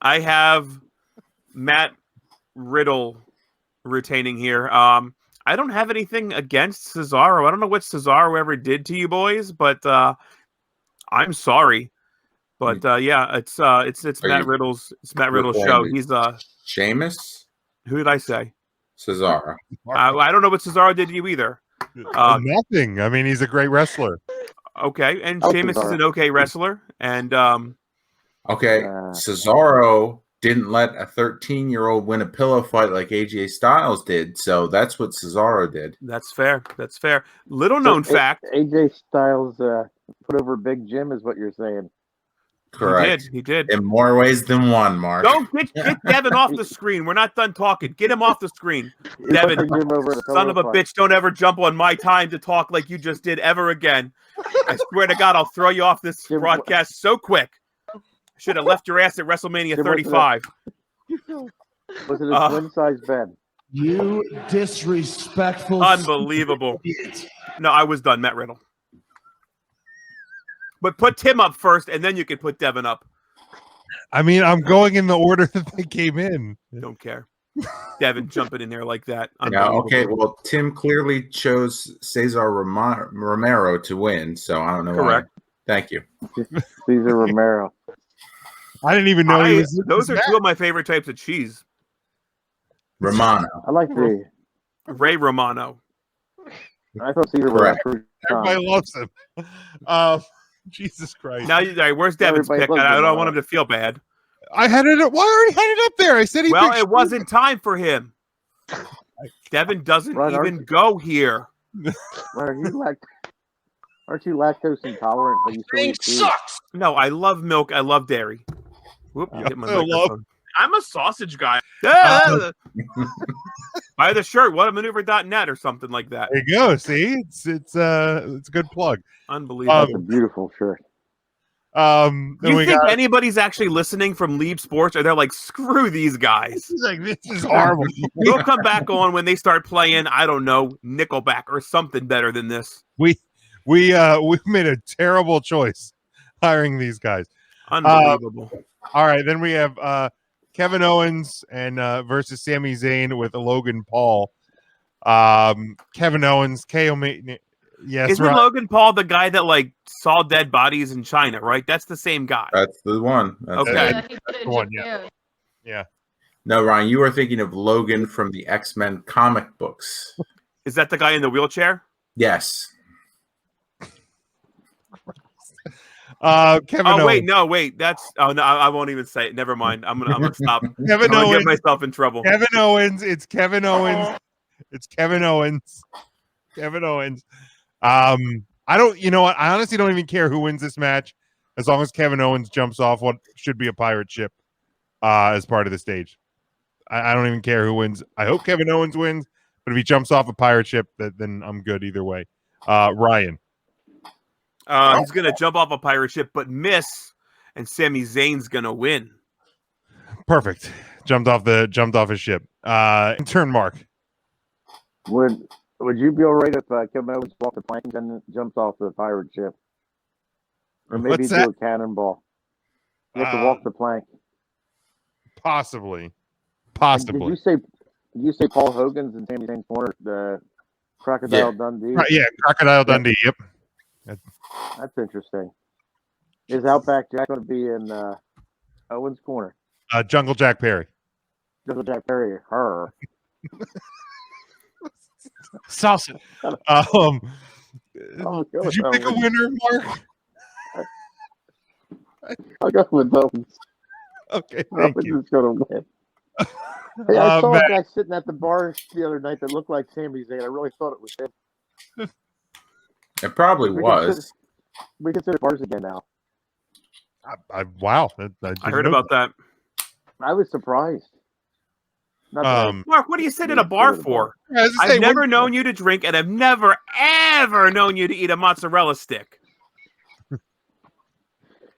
Speaker 2: I have Matt Riddle retaining here. I don't have anything against Cesaro. I don't know what Cesaro ever did to you boys, but I'm sorry. But yeah, it's Matt Riddle's show. He's
Speaker 3: Sheamus?
Speaker 2: Who did I say?
Speaker 3: Cesaro.
Speaker 2: I don't know what Cesaro did to you either.
Speaker 1: Nothing. I mean, he's a great wrestler.
Speaker 2: Okay, and
Speaker 4: Oh,
Speaker 2: Sheamus is
Speaker 4: Cesaro.
Speaker 2: an okay wrestler, and
Speaker 3: Okay, Cesaro didn't let a 13-year-old win a pillow fight like AJ Styles did, so that's what Cesaro did.
Speaker 2: that's fair. That's fair. Little known fact.
Speaker 4: AJ Styles put over Big Jim, is what you're saying.
Speaker 3: Correct.
Speaker 2: He did.
Speaker 3: In more ways than one, Mark.
Speaker 2: Don't get Devin off the screen. We're not done talking. Get him off the screen.
Speaker 4: He
Speaker 2: Devin,
Speaker 4: put Big Jim over the
Speaker 2: son of a
Speaker 4: pillow fight.
Speaker 2: bitch, don't ever jump on my time to talk like you just did ever again. I swear to God, I'll throw you off this
Speaker 4: Jim,
Speaker 2: broadcast so quick. Should have left your ass at WrestleMania
Speaker 4: Jim,
Speaker 2: 35.
Speaker 4: Was it a twin-size bed?
Speaker 9: You disrespectful.
Speaker 2: Unbelievable. No, I was done. Matt Riddle. But put Tim up first, and then you can put Devin up.
Speaker 1: I mean, I'm going in the order that they came in.
Speaker 2: Don't care. Devin jumping in there like that.
Speaker 3: Yeah, okay, well, Tim clearly chose Cesar Romero to win, so I don't know
Speaker 2: Correct.
Speaker 3: why. Thank you.
Speaker 4: Cesar Romero.
Speaker 1: I didn't even know he was.
Speaker 2: Those are two of my favorite types of cheese.
Speaker 3: Romano.
Speaker 4: I like the.
Speaker 2: Ray Romano.
Speaker 4: I thought Cesar was
Speaker 3: Correct.
Speaker 4: a fruit
Speaker 1: Everybody loves him. Jesus Christ!
Speaker 2: Now, all right, where's Devin's
Speaker 4: Everybody
Speaker 2: pick?
Speaker 4: loves
Speaker 2: I
Speaker 4: him,
Speaker 2: don't want him to feel bad.
Speaker 1: I had it. Well, I already had it up there. I said he.
Speaker 2: Well,
Speaker 1: picked
Speaker 2: it wasn't time for him. Devin doesn't
Speaker 4: Right,
Speaker 2: even go here.
Speaker 4: Aren't you lactose intolerant? But you still
Speaker 7: Thing
Speaker 4: eat cheese?
Speaker 7: sucks!
Speaker 2: No, I love milk. I love dairy. Whoop, hit my
Speaker 1: also love-
Speaker 2: microphone. I'm a sausage guy. Buy the shirt, whatamaneuver.net or something like that.
Speaker 1: There you go. See, it's a good plug.
Speaker 2: Unbelievable.
Speaker 4: That's a beautiful shirt.
Speaker 1: Then
Speaker 2: You
Speaker 1: we
Speaker 2: think
Speaker 1: got.
Speaker 2: anybody's actually listening from Leap Sports, or they're like, screw these guys?
Speaker 1: He's like, this is horrible.
Speaker 2: They'll come back on when they start playing, I don't know, Nickelback or something better than this.
Speaker 1: we made a terrible choice hiring these guys.
Speaker 2: Unbelievable.
Speaker 1: All right, then we have Kevin Owens and versus Sami Zayn with Logan Paul. Kevin Owens, KO. Yes,
Speaker 2: Isn't
Speaker 1: right.
Speaker 2: Logan Paul the guy that like saw dead bodies in China, right? That's the same guy.
Speaker 3: That's the one. That's
Speaker 2: Okay.
Speaker 3: it.
Speaker 5: Yeah, he did it in
Speaker 1: One,
Speaker 5: Japan.
Speaker 1: Yeah.
Speaker 3: No, Ryan, you were thinking of Logan from the X-Men comic books.
Speaker 2: Is that the guy in the wheelchair?
Speaker 3: Yes.
Speaker 1: Kevin
Speaker 2: Oh
Speaker 1: Owens.
Speaker 2: wait, that's no, I won't even say it. Never mind. I'm gonna stop.
Speaker 1: Kevin
Speaker 2: I'm gonna
Speaker 1: Owens.
Speaker 2: get myself in trouble.
Speaker 1: Kevin Owens. It's Kevin Owens. It's Kevin Owens. Kevin Owens. I don't. You know what? I honestly don't even care who wins this match, as long as Kevin Owens jumps off what should be a pirate ship, as part of the stage. I don't even care who wins. I hope Kevin Owens wins, but if he jumps off a pirate ship, then I'm good either way. Ryan.
Speaker 2: He's gonna jump off a pirate ship, but miss, and Sami Zayn's gonna win.
Speaker 1: Perfect. Jumped off his ship. Turn Mark.
Speaker 4: Would you be all right if Kevin Owens walked the plank and then jumps off the pirate ship? Or maybe
Speaker 1: What's
Speaker 4: do
Speaker 1: that?
Speaker 4: a cannonball. You have to walk the plank.
Speaker 1: Possibly.
Speaker 4: Did you say Paul Hogan's and Sami Zayn's corner, the Crocodile Dundee?
Speaker 1: Right, yeah, Crocodile Dundee. Yep.
Speaker 4: That's interesting. Is Outback Jack going to be in Owens' corner?
Speaker 1: Jungle Jack Perry.
Speaker 4: Jungle Jack Perry. Her.
Speaker 9: Salsa.
Speaker 4: I'll go
Speaker 1: Did
Speaker 4: with
Speaker 1: you pick a
Speaker 4: Owens.
Speaker 1: winner, Mark?
Speaker 4: I'll go with Owens.
Speaker 1: Okay, thank
Speaker 4: Owens
Speaker 1: you.
Speaker 4: is going to win. Hey, I saw
Speaker 1: Matt,
Speaker 4: a guy sitting at the bar the other night that looked like Sami Zayn. I really thought it was him.
Speaker 3: It probably
Speaker 4: We
Speaker 3: was.
Speaker 4: consider bars again now.
Speaker 1: wow, I
Speaker 2: I
Speaker 1: didn't
Speaker 2: heard
Speaker 1: know
Speaker 2: about that.
Speaker 4: I was surprised. Not that I-
Speaker 2: Mark, what do you sit at a
Speaker 4: Yeah,
Speaker 2: bar
Speaker 4: go to the bar.
Speaker 2: for?
Speaker 1: I was gonna say,
Speaker 2: I've never known you to drink, and I've never, ever known you to eat a mozzarella stick.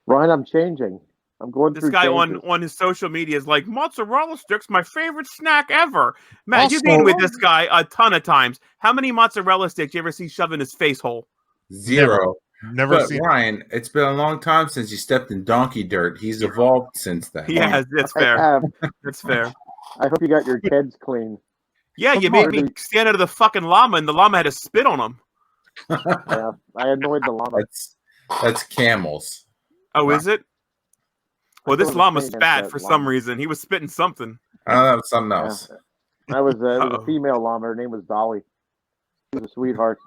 Speaker 4: Ryan, I'm changing. I'm going
Speaker 2: This
Speaker 4: through
Speaker 2: guy
Speaker 4: changes.
Speaker 2: on his social media is like, mozzarella sticks, my favorite snack ever. Matt, you've
Speaker 1: Also-
Speaker 2: eaten with this guy a ton of times. How many mozzarella sticks you ever see shoved in his face hole?
Speaker 3: Zero.
Speaker 1: Never
Speaker 3: But
Speaker 1: seen.
Speaker 3: Ryan, it's been a long time since you stepped in donkey dirt. He's evolved since then.
Speaker 2: Yeah, that's
Speaker 4: I
Speaker 2: fair.
Speaker 4: have.
Speaker 2: That's fair.
Speaker 4: I hope you got your kids clean.
Speaker 2: Yeah, you
Speaker 4: Mark,
Speaker 2: made me stand under the fucking llama, and the llama had to spit on him.
Speaker 4: Yeah, I annoyed the llama.
Speaker 3: That's camels.
Speaker 2: Oh,
Speaker 3: Wow.
Speaker 2: is it? Well,
Speaker 4: I
Speaker 2: this
Speaker 4: still
Speaker 2: llama's
Speaker 4: haven't
Speaker 2: fat
Speaker 4: changed
Speaker 2: for
Speaker 4: that
Speaker 2: some
Speaker 4: llama.
Speaker 2: reason. He was spitting something.
Speaker 3: Oh, that was something
Speaker 4: Yeah.
Speaker 3: else.
Speaker 4: It was a
Speaker 2: Uh-oh.
Speaker 4: female llama. Her name was Dolly. She was a sweetheart.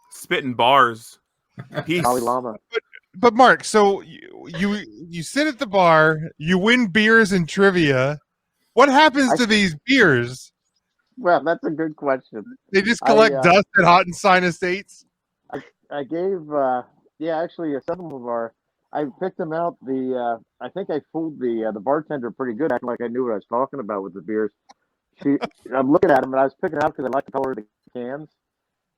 Speaker 2: Spitting bars. Peace.
Speaker 4: Dolly Llama.
Speaker 1: But Mark, so you sit at the bar, you win beers and trivia. What happens to these beers?
Speaker 4: Well, that's a good question.
Speaker 1: They just collect dust at Hot and Sign Estates.
Speaker 4: I gave, actually, some of our. I picked them out. I think I fooled the bartender pretty good, acting like I knew what I was talking about with the beers. I'm looking at them, and I was picking it out because I like the color of the cans.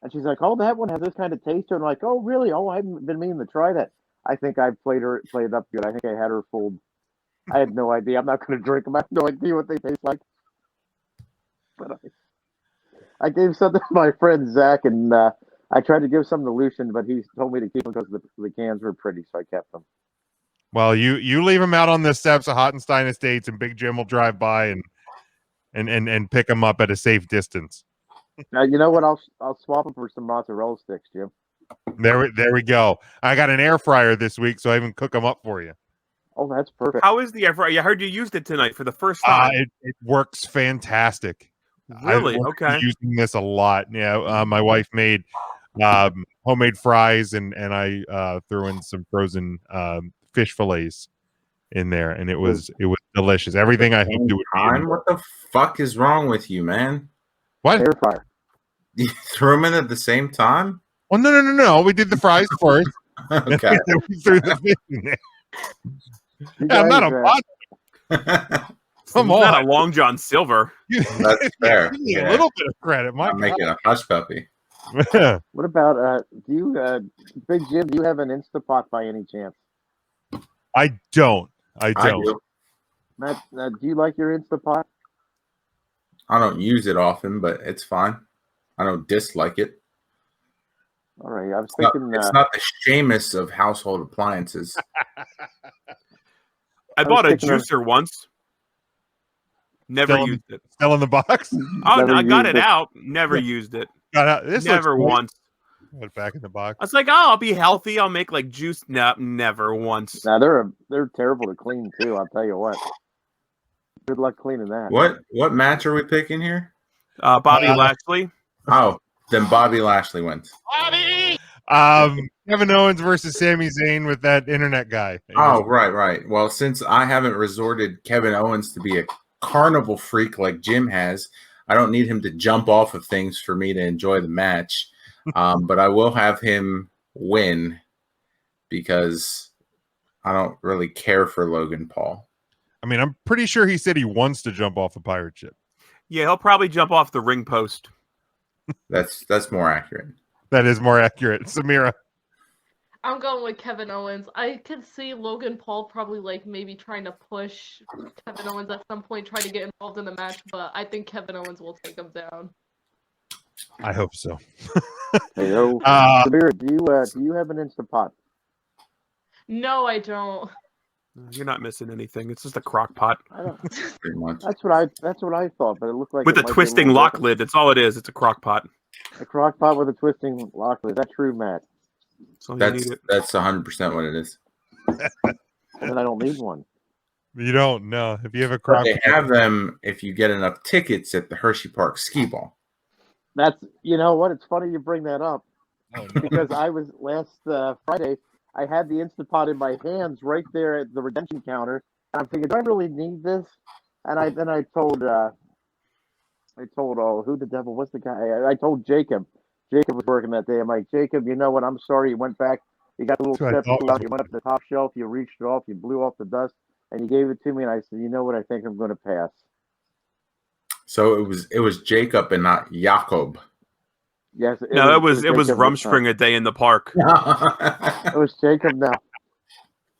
Speaker 4: And she's like, "Oh, that one has this kind of taste to it." I'm like, "Oh, really? Oh, I haven't been meaning to try that." I think I played up good. I think I had her fooled. I had no idea. I'm not going to drink them. I have no idea what they taste like. But I gave some to my friend Zach, and I tried to give some to Lucian, but he told me to keep them because the cans were pretty, so I kept them.
Speaker 1: Well, you leave them out on the steps of Hottenstein Estates, and Big Jim will drive by and pick them up at a safe distance.
Speaker 4: Now, you know what? I'll swap them for some mozzarella sticks, Jim.
Speaker 1: There we go. I got an air fryer this week, so I even cook them up for you.
Speaker 4: Oh, that's perfect.
Speaker 2: How is the air fryer? I heard you used it tonight for the first time.
Speaker 1: It works fantastic.
Speaker 2: Really?
Speaker 1: I've
Speaker 2: Okay.
Speaker 1: using this a lot. Yeah, my wife made homemade fries, and I threw in some frozen fish fillets in there, and it was delicious. Everything I hoped it would be.
Speaker 3: Time? What the fuck is wrong with you, man?
Speaker 1: What?
Speaker 4: Air fryer.
Speaker 3: You threw them in at the same time?
Speaker 1: Well, no. We did the fries first.
Speaker 3: Okay.
Speaker 1: We threw the fish in there.
Speaker 4: You
Speaker 1: I'm not
Speaker 4: guys,
Speaker 1: a bot.
Speaker 2: Come
Speaker 1: on.
Speaker 2: Not a Long John Silver.
Speaker 3: That's fair.
Speaker 1: Give me
Speaker 3: Yeah.
Speaker 1: a little bit of credit. My
Speaker 3: I'm making a hush puppy.
Speaker 1: God.
Speaker 4: What about do you, Big Jim? Do you have an Instapot by any chance?
Speaker 1: I don't.
Speaker 3: I do.
Speaker 4: Matt, do you like your Instapot?
Speaker 3: I don't use it often, but it's fine. I don't dislike it.
Speaker 4: All right, I was
Speaker 3: It's
Speaker 4: thinking.
Speaker 3: not the Seamus of household appliances.
Speaker 2: I bought a
Speaker 4: thinking of-
Speaker 2: juicer once. Never
Speaker 1: Still in-
Speaker 2: used it.
Speaker 1: Still in the box.
Speaker 2: Oh,
Speaker 4: Never
Speaker 2: no, I got
Speaker 4: used
Speaker 2: it
Speaker 4: it.
Speaker 2: out. Never used it.
Speaker 1: Got out. This
Speaker 2: Never
Speaker 1: looks great.
Speaker 2: once.
Speaker 1: Put it back in the box.
Speaker 2: I was like, oh, I'll be healthy. I'll make like juice. No, never once.
Speaker 4: Now they're terrible to clean too. I'll tell you what. Good luck cleaning that.
Speaker 3: What match are we picking here?
Speaker 2: Bobby Lashley.
Speaker 3: Oh, then Bobby Lashley wins.
Speaker 1: Kevin Owens versus Sami Zayn with that internet guy.
Speaker 3: Oh, right. Well, since I haven't resorted Kevin Owens to be a carnival freak like Jim has, I don't need him to jump off of things for me to enjoy the match. But I will have him win because I don't really care for Logan Paul.
Speaker 1: I mean, I'm pretty sure he said he wants to jump off a pirate ship.
Speaker 2: Yeah, he'll probably jump off the ring post.
Speaker 3: That's more accurate.
Speaker 1: That is more accurate. Samira.
Speaker 5: I'm going with Kevin Owens. I could see Logan Paul probably like maybe trying to push Kevin Owens at some point, try to get involved in the match, but I think Kevin Owens will take him down.
Speaker 1: I hope so.
Speaker 4: Hey, Samira, do you have an Instapot?
Speaker 5: No, I don't.
Speaker 2: You're not missing anything. It's just a crock pot
Speaker 4: I don't.
Speaker 3: Pretty much.
Speaker 4: That's what I thought, but it looked like
Speaker 2: with
Speaker 4: it
Speaker 2: a
Speaker 4: might be
Speaker 2: twisting
Speaker 4: little
Speaker 2: lock
Speaker 4: different.
Speaker 2: lid. That's all it is. It's a crock pot.
Speaker 4: A crock pot with a twisting lock lid. Is that true, Matt?
Speaker 2: So you
Speaker 3: That's
Speaker 2: need it.
Speaker 3: 100% what it is.
Speaker 4: And then I don't need one.
Speaker 1: You don't know if you have a
Speaker 3: But
Speaker 1: crop.
Speaker 3: they have them if you get enough tickets at the Hershey Park Skee Ball.
Speaker 4: That's, you know what? It's funny you bring that up
Speaker 1: Oh, no.
Speaker 4: because I was last Friday. I had the Instapot in my hands right there at the redemption counter. And I'm thinking, do I really need this? And I told who the devil was the guy? I told Jacob. Jacob was working that day. I'm like, Jacob, you know what? I'm sorry. You went back. You got the little
Speaker 1: That's what I
Speaker 4: step
Speaker 1: thought
Speaker 4: stool
Speaker 1: was
Speaker 4: out. You went up to the top shelf. You reached it off. You blew off the dust, and you gave it to me. And I said, you know what? I think I'm going to pass.
Speaker 3: So it was Jacob and not Jakob.
Speaker 4: Yes.
Speaker 2: It was Rumspringa Day in the park.
Speaker 4: It was Jacob now.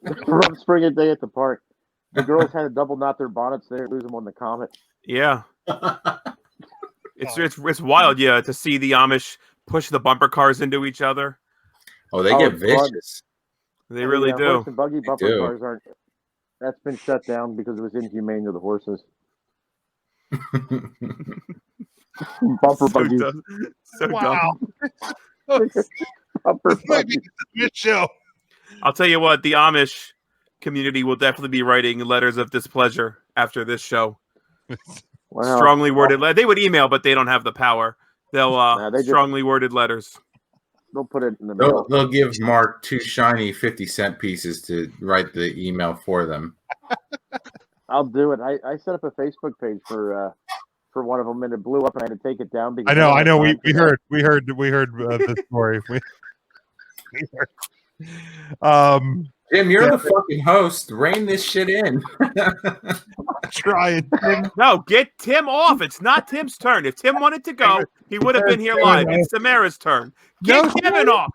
Speaker 4: Rumspringa Day at the park. The girls had to double knot their bonnets. They didn't lose them on the Comet.
Speaker 2: Yeah. It's wild, yeah, to see the Amish push the bumper cars into each other.
Speaker 3: Oh, they get vicious.
Speaker 2: They really do.
Speaker 4: Horse and buggy bumper cars aren't. That's been shut down because it was inhumane to the horses. Bumper buggies.
Speaker 2: Dumb.
Speaker 4: Bumper buggies.
Speaker 1: Show.
Speaker 2: I'll tell you what, the Amish community will definitely be writing letters of displeasure after this show.
Speaker 4: Wow.
Speaker 2: Strongly worded. They would email, but they don't have the power. They'll strongly worded letters.
Speaker 4: They'll put it in the mail.
Speaker 3: They'll give Mark 2 shiny 50-cent pieces to write the email for them.
Speaker 4: I'll do it. I set up a Facebook page for one of them, and it blew up, and I had to take it down because
Speaker 1: I know. We heard the story. We heard.
Speaker 3: Jim, you're the fucking host. Rein this shit in.
Speaker 1: Trying.
Speaker 2: No, get Tim off. It's not Tim's turn. If Tim wanted to go, he would have been here live. It's Samira's turn. Get Kevin off.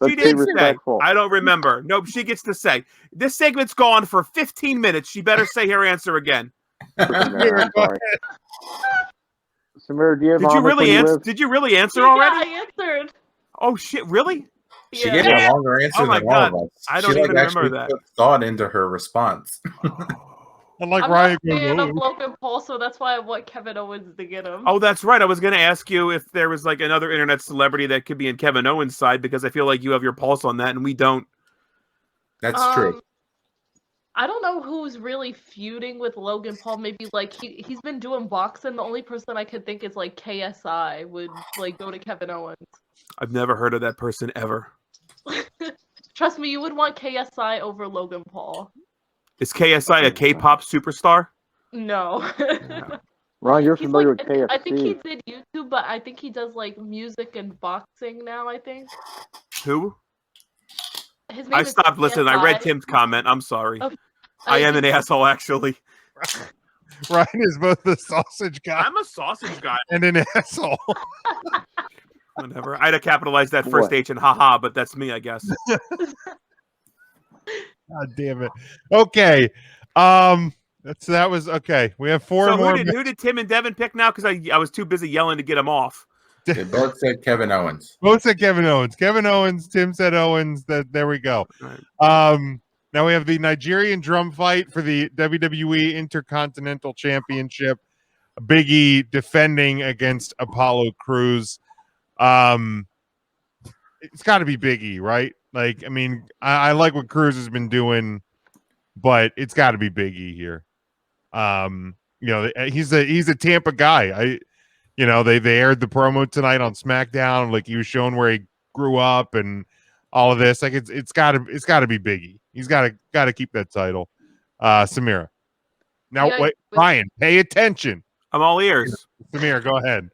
Speaker 2: She didn't say. I don't remember. Nope, she gets to say. This segment's gone for 15 minutes. She better say her answer again.
Speaker 4: Samira, do you have
Speaker 2: Did you really answer? Did you really answer already?
Speaker 5: Yeah, I answered.
Speaker 2: Oh shit! Really?
Speaker 3: She gave a longer answer than all of us.
Speaker 2: I don't even remember that.
Speaker 3: Put thought into her response.
Speaker 5: I'm not a fan of Logan Paul, so that's why I want Kevin Owens to get him.
Speaker 2: Oh, that's right. I was going to ask you if there was like another internet celebrity that could be in Kevin Owens' side, because I feel like you have your pulse on that and we don't.
Speaker 3: That's true.
Speaker 5: I don't know who's really feuding with Logan Paul. Maybe like he's been doing boxing. The only person I could think is like KSI would like go to Kevin Owens.
Speaker 2: I've never heard of that person ever.
Speaker 5: Trust me, you would want KSI over Logan Paul.
Speaker 2: Is KSI a K-pop superstar?
Speaker 5: No.
Speaker 4: Ron, you're familiar with KFC.
Speaker 5: I think he did YouTube, but I think he does like music and boxing now, I think.
Speaker 2: Who?
Speaker 5: His name
Speaker 2: I
Speaker 5: is
Speaker 2: stopped listening. I read
Speaker 5: KSI.
Speaker 2: Tim's comment. I'm sorry.
Speaker 5: Okay.
Speaker 2: I am an asshole, actually.
Speaker 1: Ryan is both the sausage guy.
Speaker 2: I'm a sausage guy.
Speaker 1: And an asshole.
Speaker 2: Whatever. I'd have capitalized that first H in haha, but that's me, I guess.
Speaker 1: God damn it. Okay. That was okay. We have four more.
Speaker 2: Who did Tim and Devin pick now? Because I was too busy yelling to get him off.
Speaker 3: They both said Kevin Owens.
Speaker 1: Both said Kevin Owens. Kevin Owens. Tim said Owens. There we go. Right. Now we have the Nigerian drum fight for the WWE Intercontinental Championship. Big E defending against Apollo Crews. It's got to be Big E, right? Like, I mean, I like what Crews has been doing, but it's got to be Big E here. He's a Tampa guy. They aired the promo tonight on SmackDown. Like, he was showing where he grew up and all of this. Like, it's got to be Big E. He's got to keep that title. Samira. Now, wait, Ryan, pay attention.
Speaker 2: I'm all ears.
Speaker 1: Samira, go ahead.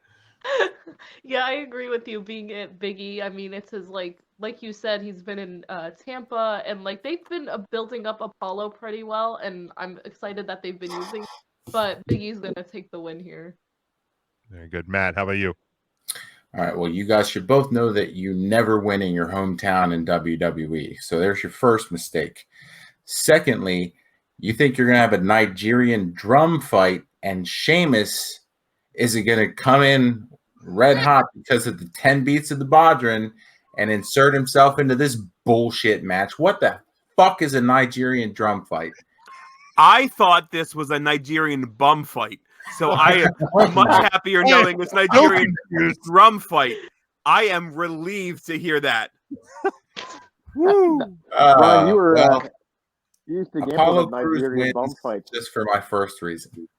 Speaker 5: Yeah, I agree with you being at Big E. I mean, it's his like you said, he's been in Tampa, and like they've been building up Apollo pretty well, and I'm excited that they've been using. But Big E's gonna take the win here.
Speaker 1: Very good, Matt. How about you?
Speaker 3: All right. Well, you guys should both know that you never win in your hometown in WWE. So there's your first mistake. Secondly, you think you're gonna have a Nigerian drum fight, and Sheamus isn't gonna come in red hot because of the 10 beats of the Bodhrán and insert himself into this bullshit match. What the fuck is a Nigerian drum fight?
Speaker 2: I thought this was a Nigerian bum fight. So I am much happier knowing it's Nigerian drum fight. I am relieved to hear that.
Speaker 4: Woo. Ron, you used to gamble with Nigerian bum fights.
Speaker 3: Just for my first reason.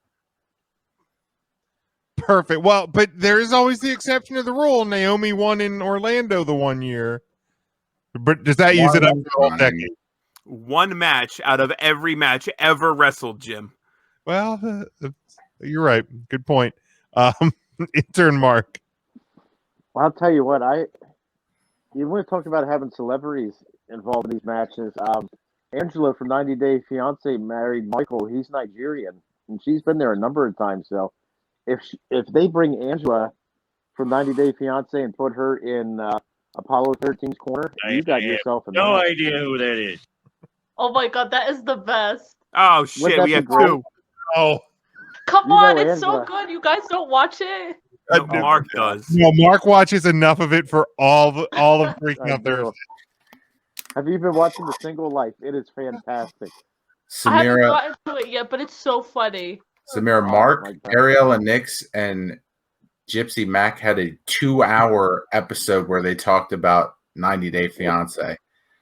Speaker 1: Perfect. Well, but there is always the exception to the rule. Naomi won in Orlando the one year. But does that use it up for all decade?
Speaker 2: One match out of every match ever wrestled, Jim.
Speaker 1: Well, you're right. Good point. Intern Mark.
Speaker 4: Well, I'll tell you what. You want to talk about having celebrities involved in these matches? Angela from 90 Day Fiance married Michael. He's Nigerian, and she's been there a number of times. So if they bring Angela from 90 Day Fiance and put her in Apollo 13's corner, you got yourself a
Speaker 7: No
Speaker 4: match.
Speaker 7: idea who that is.
Speaker 5: Oh my god, that is the best.
Speaker 2: Oh shit,
Speaker 4: that
Speaker 2: we
Speaker 4: be
Speaker 2: have
Speaker 4: great?
Speaker 2: two.
Speaker 1: Oh,
Speaker 5: Come
Speaker 4: You
Speaker 5: on,
Speaker 4: know
Speaker 5: it's so
Speaker 4: Angela.
Speaker 5: good. You guys don't watch it?
Speaker 2: No,
Speaker 1: no,
Speaker 2: Mark does.
Speaker 1: Mark watches enough of it for all of Freaking
Speaker 4: I
Speaker 1: Out Thursday.
Speaker 4: do. Have you been watching The Single Life? It is fantastic.
Speaker 5: I haven't
Speaker 3: Samira,
Speaker 5: gotten to it yet, but it's so funny.
Speaker 3: Samira,
Speaker 4: Oh,
Speaker 3: Mark,
Speaker 4: my God.
Speaker 3: Ariella Nix, and Gypsy Mac had a 2-hour episode where they talked about 90 Day Fiance.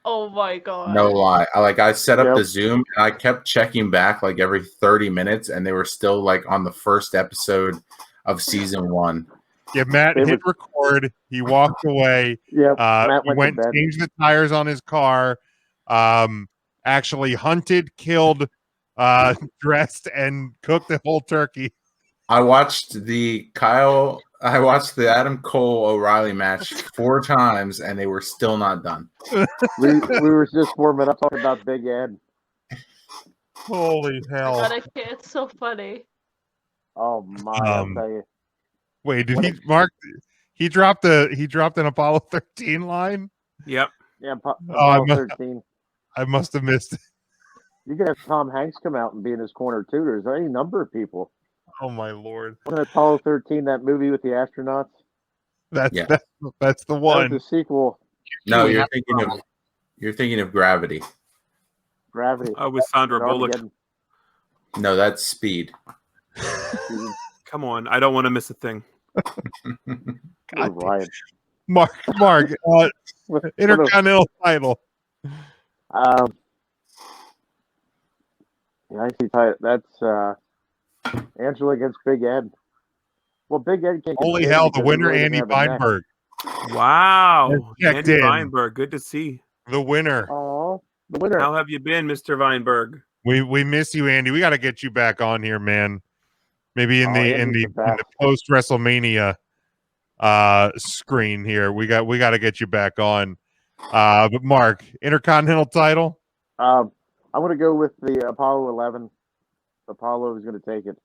Speaker 5: Oh my god.
Speaker 3: No lie. I set up
Speaker 4: Yep.
Speaker 3: the Zoom and I kept checking back like every 30 minutes, and they were still like on the first episode of season 1.
Speaker 1: Yeah, Matt
Speaker 4: It
Speaker 1: hit
Speaker 4: was-
Speaker 1: record. He walked away.
Speaker 4: Yep. Matt
Speaker 1: He
Speaker 4: went to bed.
Speaker 1: changed the tires on his car. Actually hunted, killed, dressed, and cooked the whole turkey.
Speaker 3: I watched the Adam Cole O'Reilly match 4 times, and they were still not done.
Speaker 4: We were just warming up talking about Big Ed.
Speaker 1: Holy hell!
Speaker 5: God, I can't. It's so funny.
Speaker 4: Oh my! I'll tell you.
Speaker 1: Wait, did
Speaker 4: What
Speaker 1: he Mark? He dropped an Apollo 13 line.
Speaker 2: Yep.
Speaker 4: Yeah,
Speaker 1: I
Speaker 4: Apollo
Speaker 1: must-
Speaker 4: 13.
Speaker 1: I must have missed it.
Speaker 4: You could have Tom Hanks come out and be in his corner too. There's any number of people.
Speaker 1: Oh my lord!
Speaker 4: Wasn't Apollo 13 that movie with the astronauts?
Speaker 1: That's
Speaker 3: Yeah.
Speaker 1: that's the
Speaker 4: That
Speaker 1: one.
Speaker 4: was the sequel,
Speaker 3: No, you're thinking of Gravity.
Speaker 4: Gravity.
Speaker 2: With Sandra Bullock.
Speaker 4: Armageddon.
Speaker 3: No, that's Speed.
Speaker 2: Come on, I don't want to miss a thing.
Speaker 4: You're right.
Speaker 1: Mark, Intercontinental title.
Speaker 4: Yeah, I see. That's Angela against Big Ed. Well, Big Ed can't.
Speaker 1: Holy
Speaker 4: get paid
Speaker 1: hell! The
Speaker 4: because he
Speaker 1: winner,
Speaker 4: really
Speaker 1: Andy
Speaker 4: doesn't have a neck.
Speaker 1: Weinberg.
Speaker 2: Wow,
Speaker 1: Checked
Speaker 2: Andy
Speaker 1: in.
Speaker 2: Weinberg, good to see.
Speaker 1: The winner.
Speaker 4: Oh, the winner.
Speaker 2: How have you been, Mr. Weinberg?
Speaker 1: We miss you, Andy. We got to get you back on here, man. Maybe in
Speaker 4: Oh,
Speaker 1: the
Speaker 4: Andy's the best.
Speaker 1: post WrestleMania screen here. We got to get you back on. But Mark, Intercontinental title.
Speaker 4: I'm going to go with the Apollo 11. Apollo is going to take it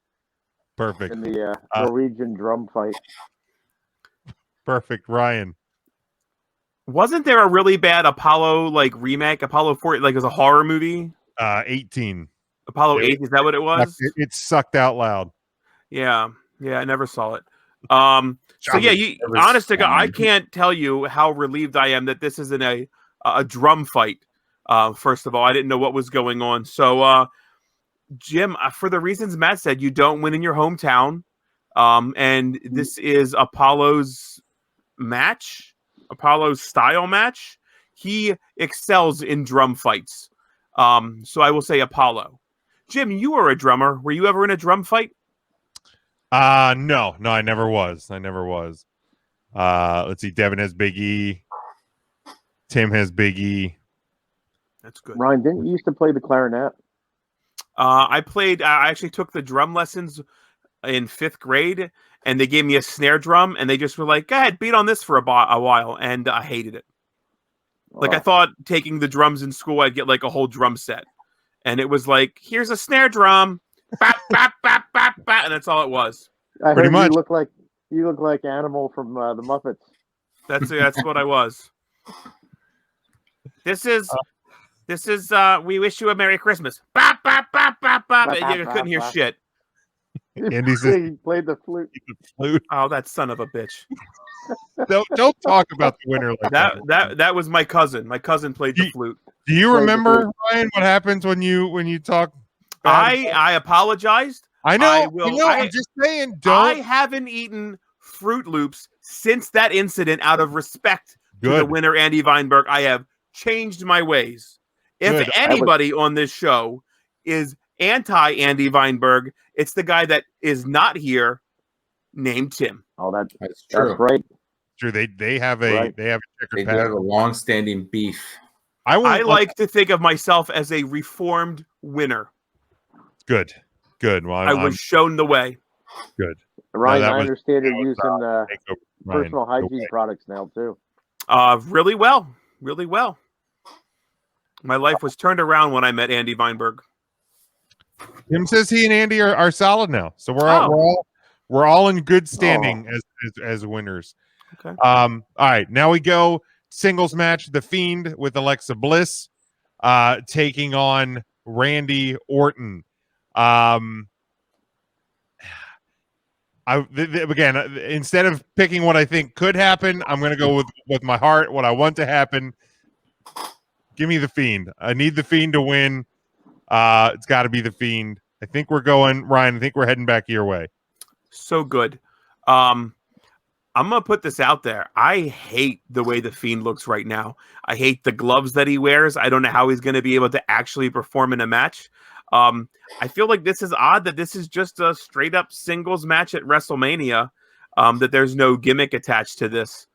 Speaker 1: Perfect.
Speaker 4: in the Norwegian drum fight.
Speaker 1: Perfect. Ryan.
Speaker 2: Wasn't there a really bad Apollo remake? Apollo 4 it was a horror movie?
Speaker 1: 18.
Speaker 2: Apollo 8, is that what it was?
Speaker 1: It sucked out loud.
Speaker 2: Yeah, I never saw it. So yeah, honest to God, I can't tell you how relieved I am that this isn't a drum fight. First of all, I didn't know what was going on. So, Jim, for the reasons Matt said, you don't win in your hometown, and this is Apollo's match, Apollo's style match. He excels in drum fights. So I will say Apollo. Jim, you were a drummer. Were you ever in a drum fight?
Speaker 1: No, I never was. Let's see. Devin has Big E. Tim has Big E.
Speaker 2: That's good.
Speaker 4: Ryan, didn't you used to play the clarinet?
Speaker 2: I actually took the drum lessons in 5th grade, and they gave me a snare drum, and they just were like, go ahead, beat on this for a while, and I hated it. I thought taking the drums in school, I'd get a whole drum set. And it was like, here's a snare drum, bap, bap, bap, bap, bap, and that's all it was.
Speaker 4: I
Speaker 1: Pretty
Speaker 4: heard
Speaker 1: much.
Speaker 4: You look like Animal from the Muppets.
Speaker 2: That's what I was. This is we wish you a Merry Christmas. Bap, bap, bap, bap, bap. You couldn't hear shit.
Speaker 1: Andy says
Speaker 4: He played the flute.
Speaker 1: flute.
Speaker 2: Oh, that son of a bitch.
Speaker 1: Don't talk about the winner like that.
Speaker 2: That was my cousin. My cousin played the flute.
Speaker 1: Do you remember, Ryan, what happens when you talk?
Speaker 2: I apologized.
Speaker 1: I know.
Speaker 2: I will- I-
Speaker 1: I'm just saying.
Speaker 2: I
Speaker 1: Don't.
Speaker 2: haven't eaten Fruit Loops since that incident out of respect to the
Speaker 1: Good.
Speaker 2: winner, Andy Weinberg. I have changed my ways. If
Speaker 1: Good.
Speaker 2: anybody on this show is anti-Andy Weinberg, it's the guy that is not here named Tim.
Speaker 4: Oh,
Speaker 3: That's true.
Speaker 4: that's right.
Speaker 1: Sure, they have a
Speaker 4: Right.
Speaker 1: they have a
Speaker 3: They
Speaker 1: checkered
Speaker 3: do have
Speaker 1: past.
Speaker 3: a long-standing beef.
Speaker 2: I like to think of myself as a reformed winner.
Speaker 1: good. Good. Well,
Speaker 2: I was shown the way.
Speaker 1: good.
Speaker 4: Ryan,
Speaker 1: that
Speaker 4: I
Speaker 1: was-
Speaker 4: understand you're using
Speaker 1: Takeover, Ryan.
Speaker 4: personal
Speaker 1: Go
Speaker 4: hygiene
Speaker 1: ahead.
Speaker 4: products now too.
Speaker 2: Really well. Really well. My life was turned around when I met Andy Weinberg.
Speaker 1: Tim says he and Andy are solid now, so
Speaker 2: Oh.
Speaker 1: we're all in good standing as winners.
Speaker 2: Okay.
Speaker 1: All right, now we go singles match: The Fiend with Alexa Bliss taking on Randy Orton. Again, instead of picking what I think could happen, I'm going to go with my heart, what I want to happen. Give me The Fiend. I need The Fiend to win. It's got to be The Fiend. I think we're going, Ryan. I think we're heading back your way.
Speaker 2: So good. I'm gonna put this out there. I hate the way The Fiend looks right now. I hate the gloves that he wears. I don't know how he's going to be able to actually perform in a match. I feel like this is odd that this is just a straight up singles match at WrestleMania. That there's no gimmick attached to this.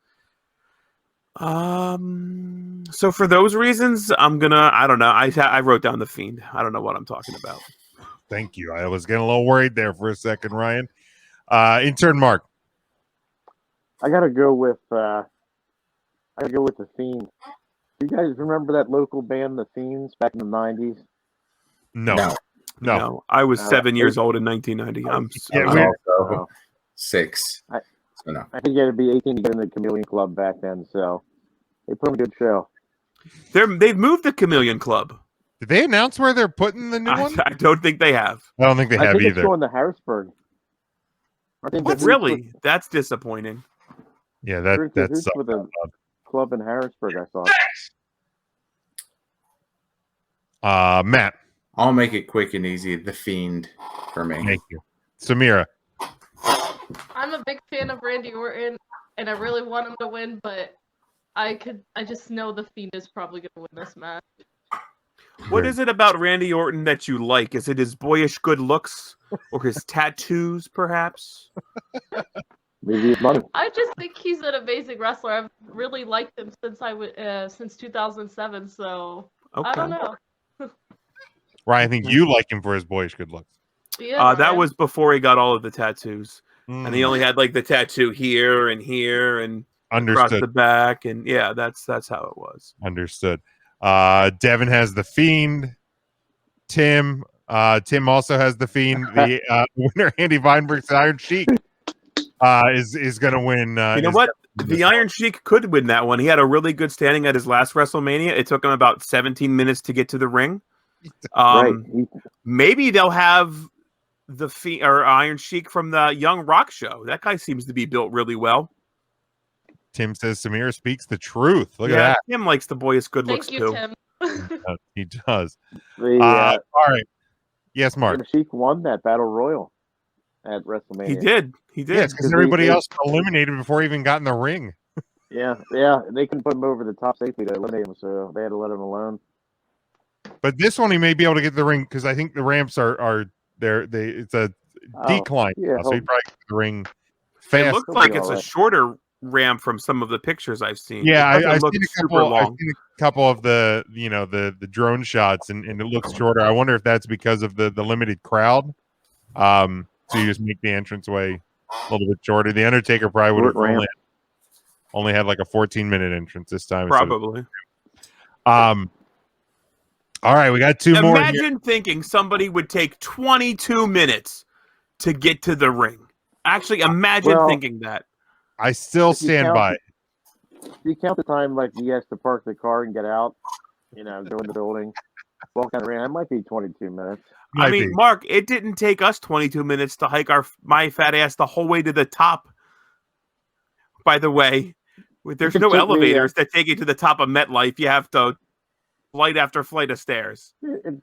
Speaker 2: So for those reasons, I don't know. I wrote down The Fiend. I don't know what I'm talking about.
Speaker 1: Thank you. I was getting a little worried there for a second, Ryan. Intern Mark.
Speaker 4: I gotta go with The Fiend. Do you guys remember that local band, The Fiends, back in the '90s?
Speaker 1: No.
Speaker 2: I was 7 years old in 1990.
Speaker 3: I was also 6. So no.
Speaker 4: I think you had to be 18 to get in the Chameleon Club back then, so they put on a good show.
Speaker 2: They've moved the Chameleon Club.
Speaker 1: Did they announce where they're putting the new one?
Speaker 2: I don't think they have.
Speaker 1: I don't think they have
Speaker 4: I think
Speaker 1: either.
Speaker 4: it's going to Harrisburg.
Speaker 2: What? Really? That's disappointing.
Speaker 1: Yeah,
Speaker 4: that's
Speaker 1: that's
Speaker 4: with a club in Harrisburg, I thought.
Speaker 1: Matt.
Speaker 3: I'll make it quick and easy. The Fiend for me.
Speaker 1: Thank you. Samira.
Speaker 5: I'm a big fan of Randy Orton, and I really want him to win, but I just know The Fiend is probably going to win this match.
Speaker 2: What is it about Randy Orton that you like? Is it his boyish good looks or his tattoos, perhaps?
Speaker 4: Maybe his money.
Speaker 5: I just think he's an amazing wrestler. I've really liked him since 2007. So
Speaker 2: Okay.
Speaker 5: I don't know.
Speaker 1: Ryan, I think you like him for his boyish good looks.
Speaker 5: Yeah,
Speaker 2: that was before he got all of the tattoos, and he
Speaker 1: Mm.
Speaker 2: only had like the tattoo here and across
Speaker 1: Understood.
Speaker 2: the back, and yeah, that's how it was.
Speaker 1: Understood. Devin has The Fiend. Tim also has The Fiend. The winner, Andy Weinberg's Iron Sheik, is going to win.
Speaker 2: You know what? The Iron Sheik could win that one. He had a really good standing at his last WrestleMania. It took him about 17 minutes to get to the ring.
Speaker 4: Right.
Speaker 2: Maybe they'll have the Fiend or Iron Sheik from the Young Rock show. That guy seems to be built really well.
Speaker 1: Tim says Samira speaks the truth. Look at
Speaker 2: Yeah,
Speaker 1: that.
Speaker 2: Tim likes the boyish good looks
Speaker 5: Thank you,
Speaker 2: too.
Speaker 5: Tim.
Speaker 1: He does.
Speaker 4: The
Speaker 1: All right. Yes, Mark.
Speaker 4: Sheik won that Battle Royal at WrestleMania.
Speaker 2: He did.
Speaker 1: Yes, because everybody else eliminated before he even got in the ring.
Speaker 4: Yeah. They couldn't put him over the top safely to eliminate him, so they had to let him alone.
Speaker 1: But this one, he may be able to get to the ring because I think the ramps are there. It's a decline,
Speaker 4: yeah,
Speaker 1: so he probably gets to the ring fast.
Speaker 2: It looks like it's a shorter ramp from some of the pictures I've seen.
Speaker 1: Yeah,
Speaker 2: It doesn't
Speaker 1: I've
Speaker 2: look
Speaker 1: seen a
Speaker 2: super
Speaker 1: couple.
Speaker 2: long.
Speaker 1: I've seen a couple of the the drone shots, and it looks shorter. I wonder if that's because of the limited crowd. So you just make the entranceway a little bit shorter. The Undertaker probably would have only had like a 14-minute entrance this time.
Speaker 2: Probably.
Speaker 1: All right, we got two more.
Speaker 2: Imagine thinking somebody would take 22 minutes to get to the ring. Actually, imagine thinking that.
Speaker 1: I still stand by it.
Speaker 4: If you count the time like he has to park the car and get out, go in the building, walk down the ring, that might be 22 minutes.
Speaker 2: I mean, Mark, it didn't take us 22 minutes to hike my fat ass the whole way to the top. By the way, there's no elevators that take you to the top of MetLife. You have to flight after flight of stairs.
Speaker 4: It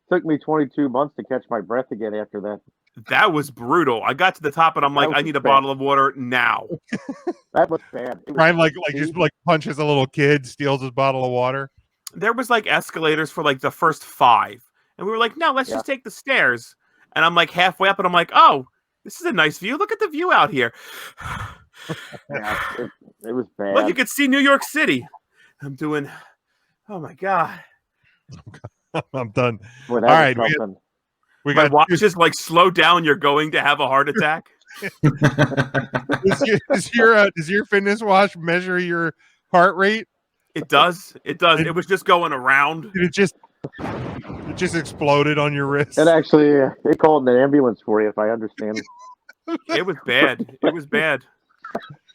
Speaker 4: took me 22 months to catch my breath again after that.
Speaker 2: That was brutal. I got to the top and I'm like, I need a bottle of water now.
Speaker 4: That was bad.
Speaker 1: Ryan just punches a little kid, steals his bottle of water.
Speaker 2: There was like escalators for like the first 5. And we were like, no, let's just take the stairs. And I'm like halfway up and I'm like, oh, this is a nice view. Look at the view out here.
Speaker 4: It was bad.
Speaker 2: Look, you could see New York City. I'm doing, oh my God.
Speaker 1: I'm done.
Speaker 4: Boy,
Speaker 1: all right. We
Speaker 2: My
Speaker 1: got
Speaker 2: watch is like, slow down. You're going to have a heart attack.
Speaker 1: does your fitness watch measure your heart rate?
Speaker 2: It does. It does. It was just going around.
Speaker 1: Did it just exploded on your wrist?
Speaker 4: And actually, they called an ambulance for you, if I understand.
Speaker 2: It was bad. It was bad.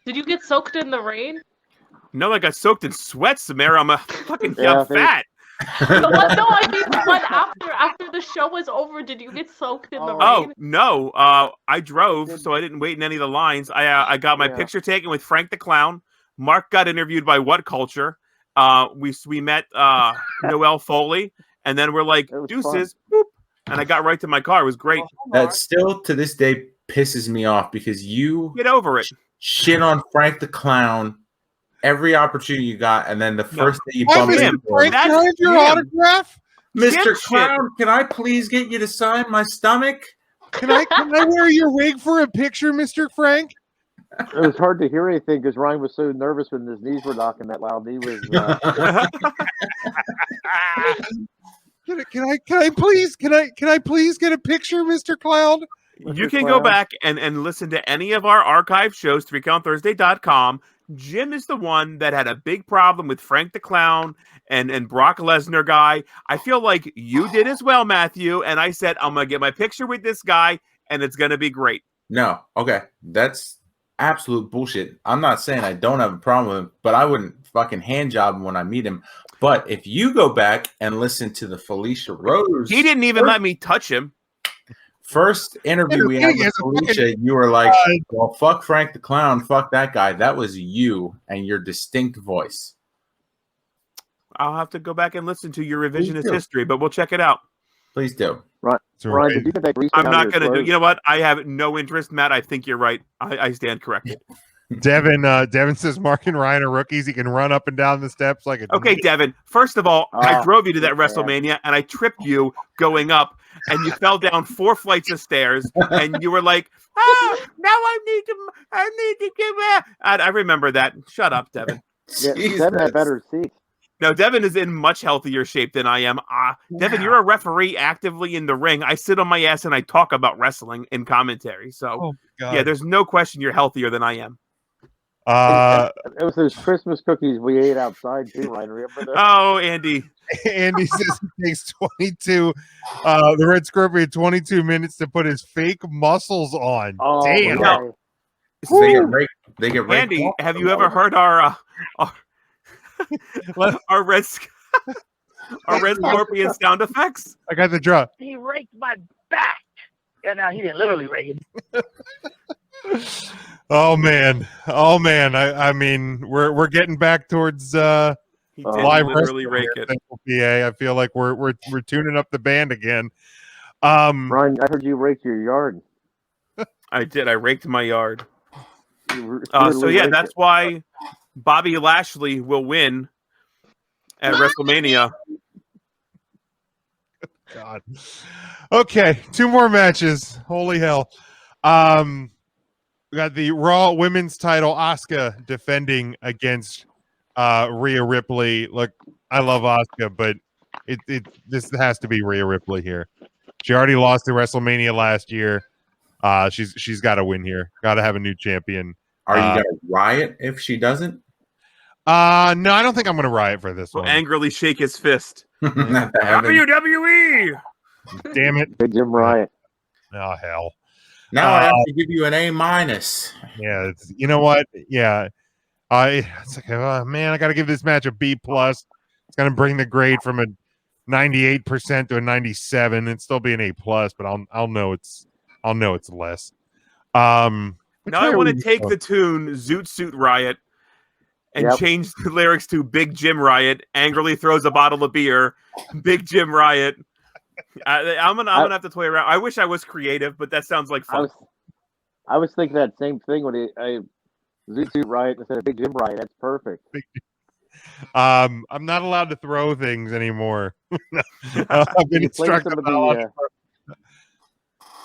Speaker 5: Did you get soaked in the rain?
Speaker 2: No, I got soaked in sweat, Samira. I'm fucking
Speaker 4: Yeah,
Speaker 2: fat.
Speaker 5: No, I mean the one after the show was over. Did you get soaked in the rain?
Speaker 2: Oh no, I drove, so I didn't wait in any of the lines. I got my picture taken with Frank the Clown. Mark got interviewed by What Culture. We met Noelle Foley, and then we're like deuces, boop, and I got right to my car. It was great.
Speaker 3: That still to this day pisses me off because you
Speaker 2: Get over it.
Speaker 3: Shit on Frank the Clown every opportunity you got, and then the first day you
Speaker 1: Why,
Speaker 3: bump
Speaker 1: Mr.
Speaker 3: into
Speaker 1: Frank,
Speaker 3: him.
Speaker 1: can I have your autograph?
Speaker 3: Mr. Clown, can I please get you to sign my stomach?
Speaker 1: Can I wear your wig for a picture, Mr. Frank?
Speaker 4: It was hard to hear anything because Ryan was so nervous when his knees were knocking that loud. He was.
Speaker 1: Can I please get a picture, Mr. Clown?
Speaker 2: You can go back and listen to any of our archive shows, 3countthursday.com. Jim is the one that had a big problem with Frank the Clown and Brock Lesnar guy. I feel like you did as well, Matthew. And I said, I'm going to get my picture with this guy, and it's going to be great.
Speaker 3: No, okay. That's absolute bullshit. I'm not saying I don't have a problem with him, but I wouldn't fucking hand job him when I meet him. But if you go back and listen to the Felicia Rose...
Speaker 2: He didn't even let me touch him.
Speaker 3: First interview we had with Felicia, you were like, well, fuck Frank the Clown, fuck that guy. That was you and your distinct voice.
Speaker 2: I'll have to go back and listen to your revisionist history, but we'll check it out.
Speaker 3: Please do.
Speaker 4: Right. Ryan, did you get that grease
Speaker 2: I'm
Speaker 4: out
Speaker 2: not
Speaker 4: of your
Speaker 2: going to do.
Speaker 4: clothes?
Speaker 2: You know what? I have no interest, Matt. I think you're right. I stand corrected.
Speaker 1: Devin says Mark and Ryan are rookies. He can run up and down the steps like a
Speaker 2: Okay, Devin. First of all, I drove you to that WrestleMania, and I tripped you going up, and you fell down 4 flights of stairs, and you were like, now I need to give it. I remember that. Shut up, Devin.
Speaker 4: Yeah, Devin had better seats.
Speaker 2: No, Devin is in much healthier shape than I am. Devin, you're a referee actively in the ring. I sit on my ass and I talk about wrestling in commentary. So, yeah, there's no question you're healthier than I am.
Speaker 4: It was those Christmas cookies we ate outside too, Ryan. Remember that?
Speaker 2: Oh, Andy.
Speaker 1: Andy says it takes 22. The Red Scorpion 22 minutes to put his fake muscles on.
Speaker 4: Oh,
Speaker 1: damn.
Speaker 2: Now,
Speaker 3: They get raked
Speaker 2: Andy,
Speaker 3: off
Speaker 2: have
Speaker 3: the
Speaker 2: you ever
Speaker 3: wall.
Speaker 2: heard our Red Scorpion sound effects?
Speaker 1: I got the drop.
Speaker 10: He raked my back. Yeah, now he didn't literally rake it.
Speaker 1: Oh man. I mean, we're getting back towards
Speaker 2: He did
Speaker 1: live
Speaker 2: literally
Speaker 1: wrestling
Speaker 2: rake
Speaker 1: here
Speaker 2: it.
Speaker 1: at PA. I feel like we're tuning up the band again.
Speaker 4: Ryan, I heard you raked your yard.
Speaker 2: I did. I raked my yard.
Speaker 4: You
Speaker 2: So yeah,
Speaker 4: raked
Speaker 2: that's
Speaker 4: it.
Speaker 2: why Bobby Lashley will win at WrestleMania.
Speaker 1: God. Okay, 2 more matches. Holy hell. We got the Raw Women's title, Asuka defending against Rhea Ripley. Look, I love Asuka, but this has to be Rhea Ripley here. She already lost to WrestleMania last year. She's got to win here. Got to have a new champion.
Speaker 3: Are you gonna riot if she doesn't?
Speaker 1: No, I don't think I'm going to riot for this
Speaker 2: Will
Speaker 1: one.
Speaker 2: angrily shake his fist.
Speaker 3: Not to have it.
Speaker 2: WWE.
Speaker 1: Damn it!
Speaker 4: Big Jim Riot.
Speaker 1: Oh hell!
Speaker 3: Now I have to give you an A-.
Speaker 1: Yeah, you know what? Yeah, it's like, oh, man, I got to give this match a B plus. It's going to bring the grade from a 98% to a 97. It'd still be an A plus, but I'll know it's less.
Speaker 2: Now I want to take the tune "Zoot Suit Riot" and change the lyrics to "Big Jim Riot." Angrily throws a bottle of beer. Big Jim Riot. I'm gonna have to toy around. I wish I was creative, but that sounds like fun.
Speaker 4: I was thinking that same thing when I Zoot Suit Riot instead of Big Jim Riot. That's perfect.
Speaker 1: I'm not allowed to throw things anymore. I've been instructed about.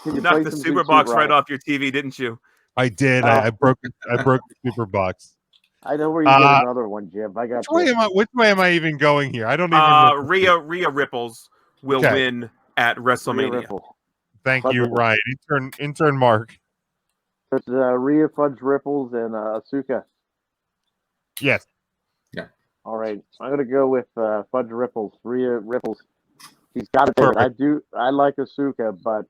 Speaker 2: You knocked the super box right off your TV, didn't you?
Speaker 1: I did. I broke the super box.
Speaker 4: I know where you get another one, Jim. I got.
Speaker 1: Which way am I even going here? I don't even know.
Speaker 2: Rhea Ripples will win at WrestleMania.
Speaker 1: Thank
Speaker 4: Fudge
Speaker 1: you,
Speaker 4: Ripples.
Speaker 1: Ryan. Intern Mark.
Speaker 4: It's Rhea, Fudge Ripples, and Asuka.
Speaker 1: Yes.
Speaker 4: All right, I'm gonna go with Fudge Ripples. Rhea Ripples. She's got to take it. I like Asuka, but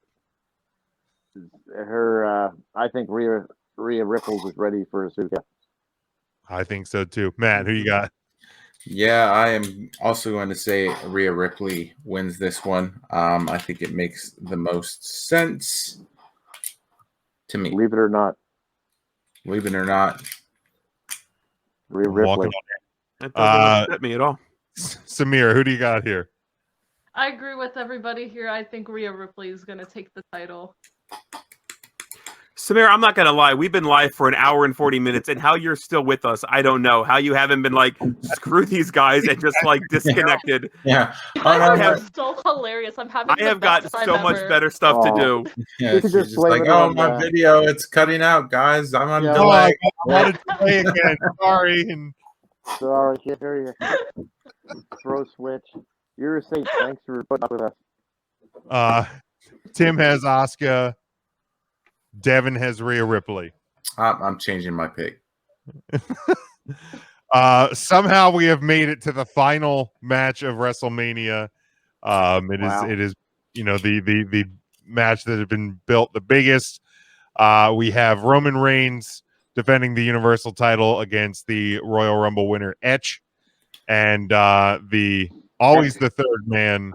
Speaker 4: her. I think Rhea Ripples is ready for Asuka.
Speaker 1: I think so too. Matt, who you got?
Speaker 3: Yeah, I am also going to say Rhea Ripley wins this one. I think it makes the most sense to me.
Speaker 4: Believe it or not.
Speaker 3: Believe it or not.
Speaker 4: Rhea
Speaker 1: I'm
Speaker 4: Ripley.
Speaker 1: walking
Speaker 2: That doesn't upset me at all.
Speaker 1: Samira, who do you got here?
Speaker 5: I agree with everybody here. I think Rhea Ripley is going to take the title.
Speaker 2: Samira, I'm not going to lie. We've been live for an hour and 40 minutes, and how you're still with us, I don't know. How you haven't been like, screw these guys and just like disconnected.
Speaker 3: Yeah.
Speaker 5: You guys are so hilarious. I'm having
Speaker 2: I have got so much better stuff to do.
Speaker 3: Yeah, she's just like, oh, my video, it's cutting out, guys. I'm on delay.
Speaker 1: I wanted to play again.
Speaker 4: Sorry, can't hear you. Throw switch. You're a saint. Thanks for putting up with us.
Speaker 1: Tim has Asuka. Devin has Rhea Ripley.
Speaker 3: I'm changing my pick.
Speaker 1: Somehow we have made it to the final match of WrestleMania. It is the match that has been built the biggest. We have Roman Reigns defending the Universal title against the Royal Rumble winner Edge, and the always the third man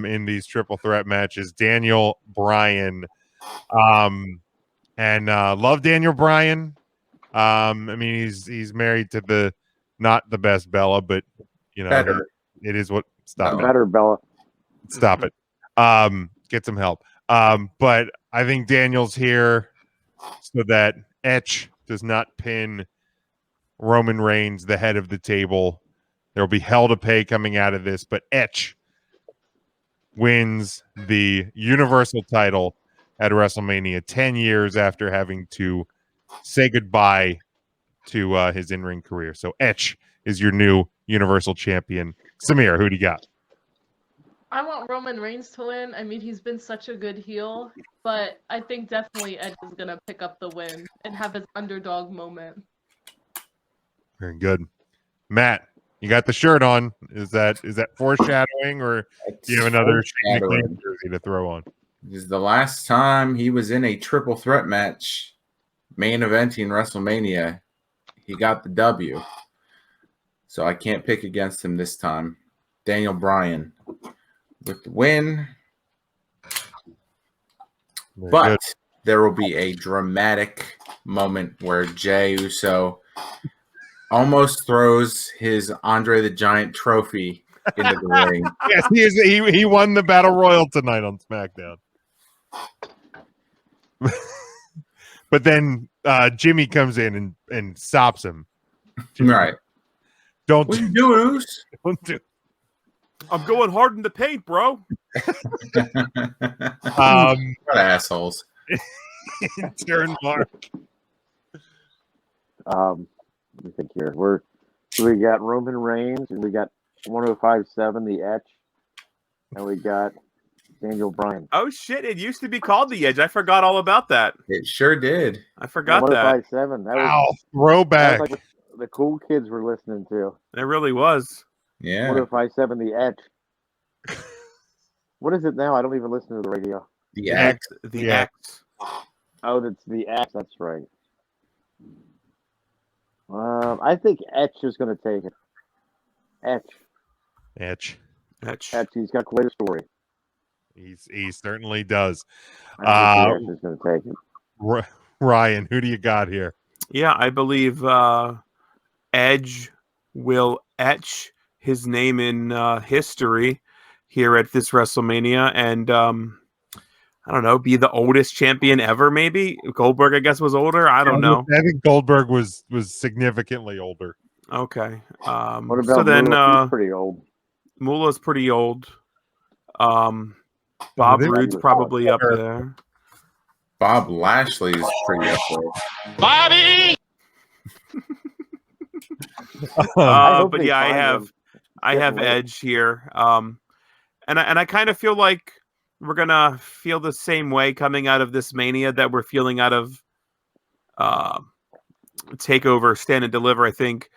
Speaker 1: in these triple threat matches, Daniel Bryan. Love Daniel Bryan. I mean, he's married to the not the best Bella, but
Speaker 3: better.
Speaker 1: It is what. Stop it.
Speaker 4: Better Bella.
Speaker 1: Stop it. Get some help. But I think Daniel's here so that Edge does not pin Roman Reigns, the head of the table. There will be hell to pay coming out of this, but Edge wins the Universal title at WrestleMania 10 years after having to say goodbye to his in-ring career. So Edge is your new Universal Champion. Samir, who do you got?
Speaker 5: I want Roman Reigns to win. I mean, he's been such a good heel, but I think definitely Edge is going to pick up the win and have his underdog moment.
Speaker 1: Very good. Matt, you got the shirt on. Is that foreshadowing, or do you have another Shane McMahon jersey to throw on?
Speaker 3: This is the last time he was in a triple threat match, main eventing WrestleMania. He got the W. So I can't pick against him this time. Daniel Bryan with the win. But there will be a dramatic moment where Jey Uso almost throws his Andre the Giant trophy into the ring.
Speaker 1: Yes, he won the Battle Royal tonight on SmackDown. But then Jimmy comes in and stops him. Jimmy,
Speaker 3: right.
Speaker 1: What
Speaker 3: are you doing, Oos?
Speaker 2: I'm going hard in the paint, bro.
Speaker 3: What assholes.
Speaker 1: Turn Mark.
Speaker 4: Let me think here. We got Roman Reigns, and we got 105.7, the Edge, and we got Daniel Bryan.
Speaker 2: Oh shit! It used to be called the Edge. I forgot all about that.
Speaker 3: It sure did.
Speaker 2: I forgot that.
Speaker 4: 105.7.
Speaker 1: Wow, throwback.
Speaker 4: That was like the cool kids were listening to.
Speaker 2: It really was.
Speaker 3: Yeah.
Speaker 4: 105.7, the Edge. What is it now? I don't even listen to the radio.
Speaker 3: The X.
Speaker 2: The X.
Speaker 4: Oh, that's the X. That's right. I think Edge is going to take it.
Speaker 1: Edge.
Speaker 4: He's got quite a story.
Speaker 1: He certainly does.
Speaker 4: I think Edge is going to take it.
Speaker 1: Ryan, who do you got here?
Speaker 2: Yeah, I believe Edge will etch his name in history here at this WrestleMania, and I don't know, be the oldest champion ever. Maybe Goldberg, I guess, was older. I don't know.
Speaker 1: I think Goldberg was significantly older.
Speaker 2: Okay.
Speaker 4: What about
Speaker 2: so then
Speaker 4: Moolah? He's pretty old.
Speaker 2: Moolah's pretty old. Bob Roode's probably up there.
Speaker 3: Bob Lashley is pretty up there.
Speaker 7: Bobby!
Speaker 2: But yeah, I have Edge here. And I kind of feel like we're gonna feel the same way coming out of this Mania that we're feeling out of Takeover, Stand and Deliver. I think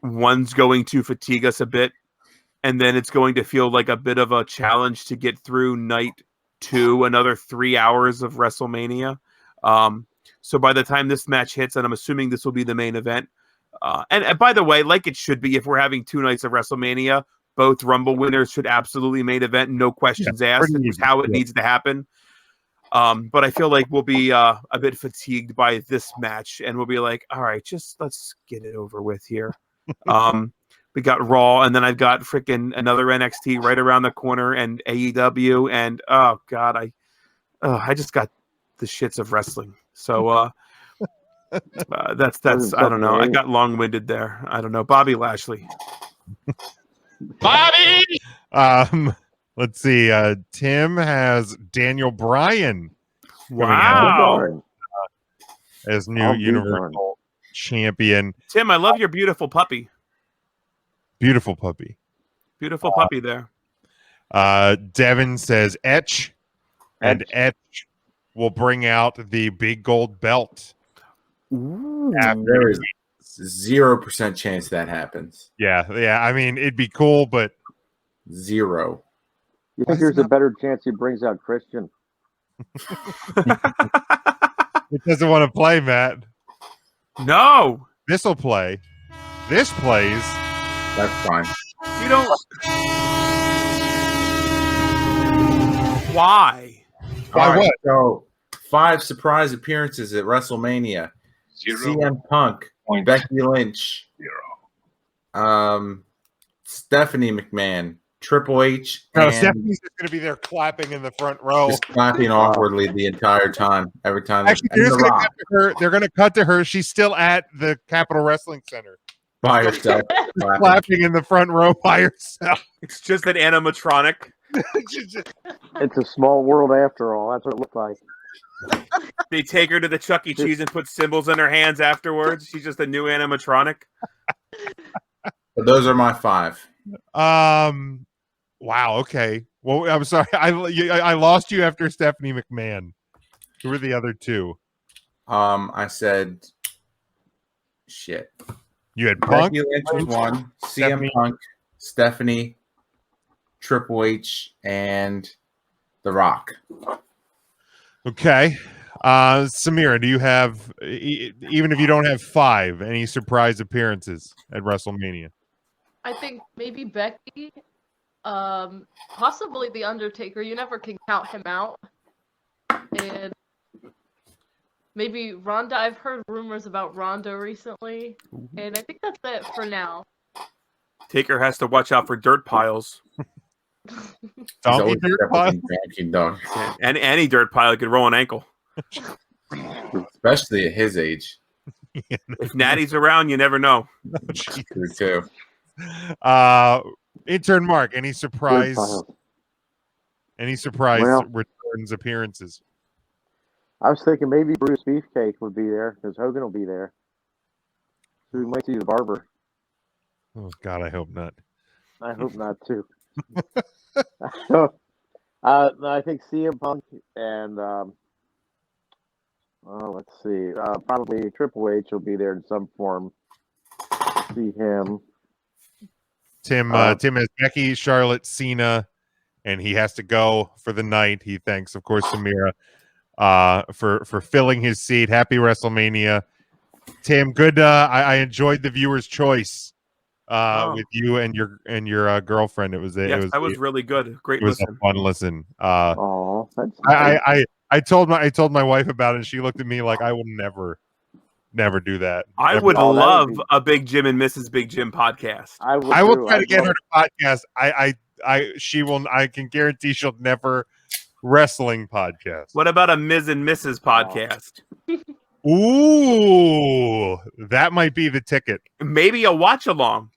Speaker 2: one's going to fatigue us a bit, and then it's going to feel like a bit of a challenge to get through night 2, another 3 hours of WrestleMania. So by the time this match hits, and I'm assuming this will be the main event, and by the way, like it should be, if we're having 2 nights of WrestleMania, both Rumble winners should absolutely main event, no questions asked. It was how it needs to happen. But I feel like we'll be a bit fatigued by this match, and we'll be like, all right, just let's get it over with here. We got Raw, and then I've got freaking another NXT right around the corner, and AEW, and oh god, I just got the shits of wrestling. So that's I don't know. I got long-winded there. I don't know. Bobby Lashley.
Speaker 1: Bobby. Let's see. Tim has Daniel Bryan.
Speaker 2: Wow.
Speaker 1: As new Universal Champion.
Speaker 2: Tim, I love your beautiful puppy.
Speaker 1: Beautiful puppy.
Speaker 2: Beautiful puppy there.
Speaker 1: Devin says Etch. And Etch will bring out the big gold belt.
Speaker 2: Ooh.
Speaker 3: There is 0% chance that happens.
Speaker 1: Yeah. I mean, it'd be cool, but
Speaker 3: 0.
Speaker 4: You think there's a better chance he brings out Christian?
Speaker 1: It doesn't want to play, Matt.
Speaker 2: No.
Speaker 1: This will play. This plays.
Speaker 3: That's fine.
Speaker 2: You don't. Why?
Speaker 3: Why
Speaker 1: what?
Speaker 3: So 5 surprise appearances at WrestleMania.
Speaker 6: 0.
Speaker 3: CM Punk, Becky Lynch,
Speaker 6: 0.
Speaker 3: Stephanie McMahon, Triple H,
Speaker 1: No,
Speaker 3: and
Speaker 1: Stephanie's just going to be there clapping in the front row.
Speaker 3: just clapping awkwardly the entire time. Every time.
Speaker 1: Actually,
Speaker 3: and The Rock
Speaker 1: they're going to cut to her. She's still at the Capitol Wrestling Center.
Speaker 3: by herself.
Speaker 1: Clapping in the front row by herself.
Speaker 2: It's just an animatronic.
Speaker 4: It's a small world after all. That's what it looked like.
Speaker 2: They take her to the Chuck E. Cheese and put symbols in her hands afterwards. She's just a new animatronic.
Speaker 3: But those are my 5.
Speaker 1: Wow. Okay. Well, I'm sorry. I lost you after Stephanie McMahon. Who were the other 2?
Speaker 3: I said, shit.
Speaker 1: You had Punk.
Speaker 3: Becky Lynch was 1. CM Punk, Stephanie, Triple H, and The Rock.
Speaker 1: Okay. Samira, do you have, even if you don't have 5, any surprise appearances at WrestleMania?
Speaker 5: I think maybe Becky, possibly The Undertaker. You never can count him out. And maybe Ronda. I've heard rumors about Ronda recently. And I think that's it for
Speaker 2: Taker has to watch out for dirt piles.
Speaker 1: Donkey dirt pile?
Speaker 2: Yeah, and any dirt pile could roll an ankle.
Speaker 3: Especially at his age.
Speaker 2: If Natty's around, you never know.
Speaker 3: True too.
Speaker 1: Intern Mark, any surprise returns, appearances?
Speaker 4: I was thinking maybe Bruce Beefcake would be there because Hogan will be there. So we might see the barber.
Speaker 1: Oh God, I hope not.
Speaker 4: I hope not too. So, I think CM Punk and let's see, probably Triple H will be there in some form. See him.
Speaker 1: Tim has Becky, Charlotte, Cena, and he has to go for the night. He thanks, of course, Samira for filling his seat. Happy WrestleMania, Tim. Good. I enjoyed the viewer's choice with you and your girlfriend. It was
Speaker 2: that was really good. Great.
Speaker 1: It was
Speaker 2: listen.
Speaker 1: a fun listen.
Speaker 4: That's
Speaker 1: I told my wife about it. And she looked at me like I would never do that.
Speaker 2: I would love a Big Jim and Mrs. Big Jim podcast.
Speaker 1: I will try to get her to podcast. She will. I can guarantee she'll never wrestling podcast.
Speaker 2: What about a Ms. and Mrs. podcast?
Speaker 1: Ooh, that might be the ticket.
Speaker 2: Maybe a watch along.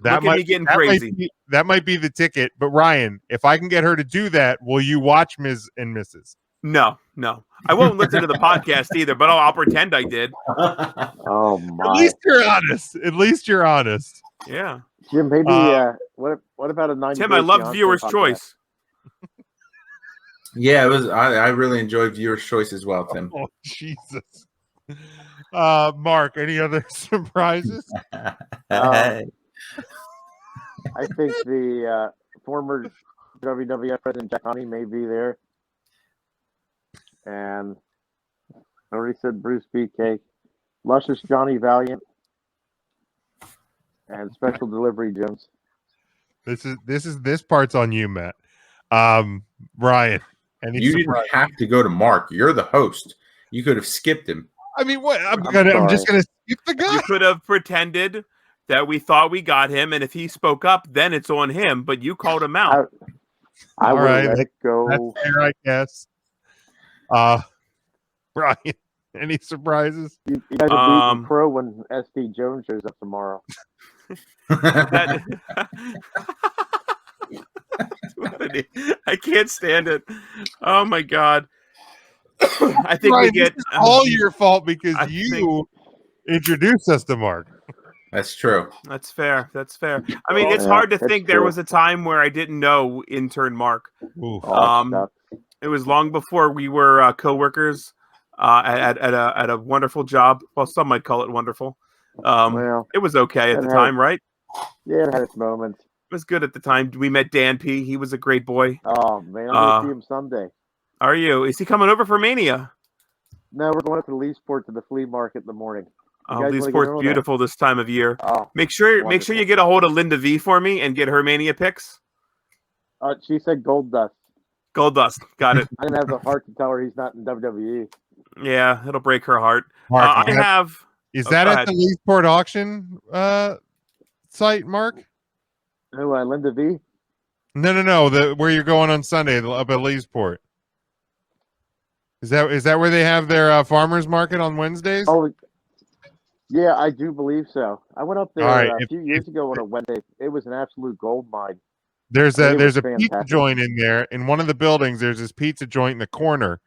Speaker 2: Look at me getting crazy.
Speaker 1: That might be the ticket. But Ryan, if I can get her to do that, will you watch Ms. and Mrs.?
Speaker 2: No. I won't listen to the podcast either, but I'll pretend I did.
Speaker 4: Oh my!
Speaker 1: At least you're honest.
Speaker 2: Yeah,
Speaker 4: Jim. Maybe what about a 90?
Speaker 2: Tim, I love viewer's choice.
Speaker 3: Yeah, it was. I really enjoyed viewer's choice as well, Tim.
Speaker 1: Oh, Jesus. Mark, any other surprises?
Speaker 4: I think the former WWF president Jack Honey may be there, and I already said Bruce Beefcake, Luscious Johnny Valiant, and Special Delivery Jones.
Speaker 1: This part's on you, Matt. Ryan, any
Speaker 3: You
Speaker 1: surprise?
Speaker 3: didn't have to go to Mark. You're the host. You could have skipped him.
Speaker 1: I mean, what? I'm
Speaker 4: sorry.
Speaker 1: just gonna skip the guy.
Speaker 2: You could have pretended that we thought we got him, and if he spoke up, then it's on him. But you called him out.
Speaker 4: I
Speaker 1: All
Speaker 4: will
Speaker 1: right,
Speaker 4: let it go.
Speaker 1: That's fair, I guess. Brian, any surprises?
Speaker 4: You guys are beating Crow when SD Jones shows up tomorrow.
Speaker 2: That- I can't stand it. Oh my god! I think
Speaker 1: Brian,
Speaker 2: we get
Speaker 1: this is all your fault because you introduced us to Mark.
Speaker 3: That's true.
Speaker 2: That's fair. That's fair. I mean, it's hard to think there was a time where I didn't know intern Mark. It was long before we were coworkers at a wonderful job. Well, some might call it wonderful. It was okay at the time, right?
Speaker 4: Yeah, it had its moments.
Speaker 2: It was good at the time. We met Dan P. He was a great boy.
Speaker 4: Oh man, I'm gonna see him someday.
Speaker 2: Are you? Is he coming over for Mania?
Speaker 4: No, we're going to Leesport to the flea market in the morning.
Speaker 2: Leesport's beautiful this time of year.
Speaker 4: Oh,
Speaker 2: make sure you get a hold of Linda V for me and get her Mania picks.
Speaker 4: She said Gold Dust.
Speaker 2: Gold Dust, got it.
Speaker 4: I didn't have the heart to tell her he's not in WWE.
Speaker 2: Yeah, it'll break her heart.
Speaker 1: Mark, is that
Speaker 2: go
Speaker 1: at
Speaker 2: ahead.
Speaker 1: the Leesport auction site, Mark?
Speaker 4: Who, Linda V?
Speaker 1: No. Where you're going on Sunday up at Leesport. Is that where they have their farmers market on Wednesdays?
Speaker 4: Oh, yeah, I do believe so. I went up there
Speaker 1: Right,
Speaker 4: a few years ago on a Wednesday. It was an absolute gold mine.
Speaker 1: There's a pizza
Speaker 4: fantastic.
Speaker 1: joint in there in one of the buildings. There's this pizza joint in the corner,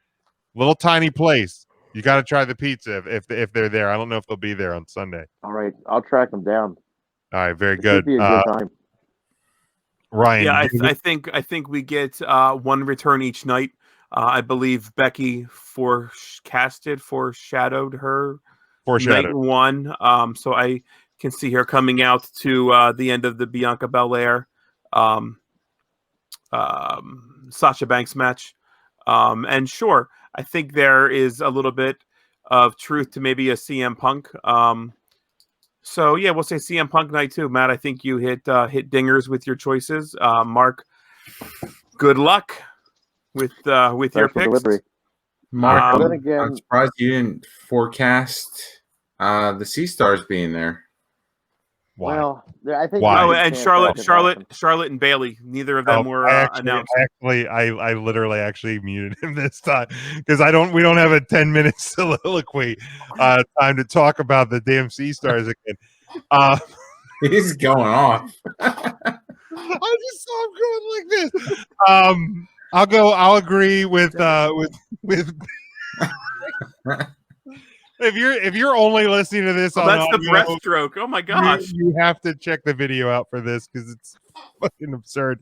Speaker 1: little tiny place. You got to try the pizza if they're there. I don't know if they'll be there on Sunday.
Speaker 4: All right, I'll track them down.
Speaker 1: All right, very
Speaker 4: It
Speaker 1: good.
Speaker 4: should be a good time.
Speaker 1: Ryan,
Speaker 2: Yeah, I think we get one return each night. I believe Becky foreshadowed her night one. So I can see her coming out to the end of the Bianca Belair Sasha Banks match. And sure, I think there is a little bit of truth to maybe a CM Punk. So yeah, we'll say CM Punk night too. Matt, I think you hit dingers with your choices. Mark, good luck with your picks.
Speaker 4: Delivery.
Speaker 3: Mark,
Speaker 4: then again,
Speaker 3: I'm surprised you didn't forecast the Sea Stars being there.
Speaker 1: Why?
Speaker 4: Well, I think.
Speaker 1: Why?
Speaker 2: Oh, and Charlotte and Bailey. Neither of them were announced.
Speaker 1: Actually, I literally actually muted him this time because we don't have a 10-minute soliloquy time to talk about the damn Sea Stars again.
Speaker 3: He's going off.
Speaker 1: I just saw him going like this. I'll agree with if you're only listening to this on
Speaker 2: that's the
Speaker 1: audio,
Speaker 2: breaststroke. Oh my gosh.
Speaker 1: you have to check the video out for this because it's fucking absurd.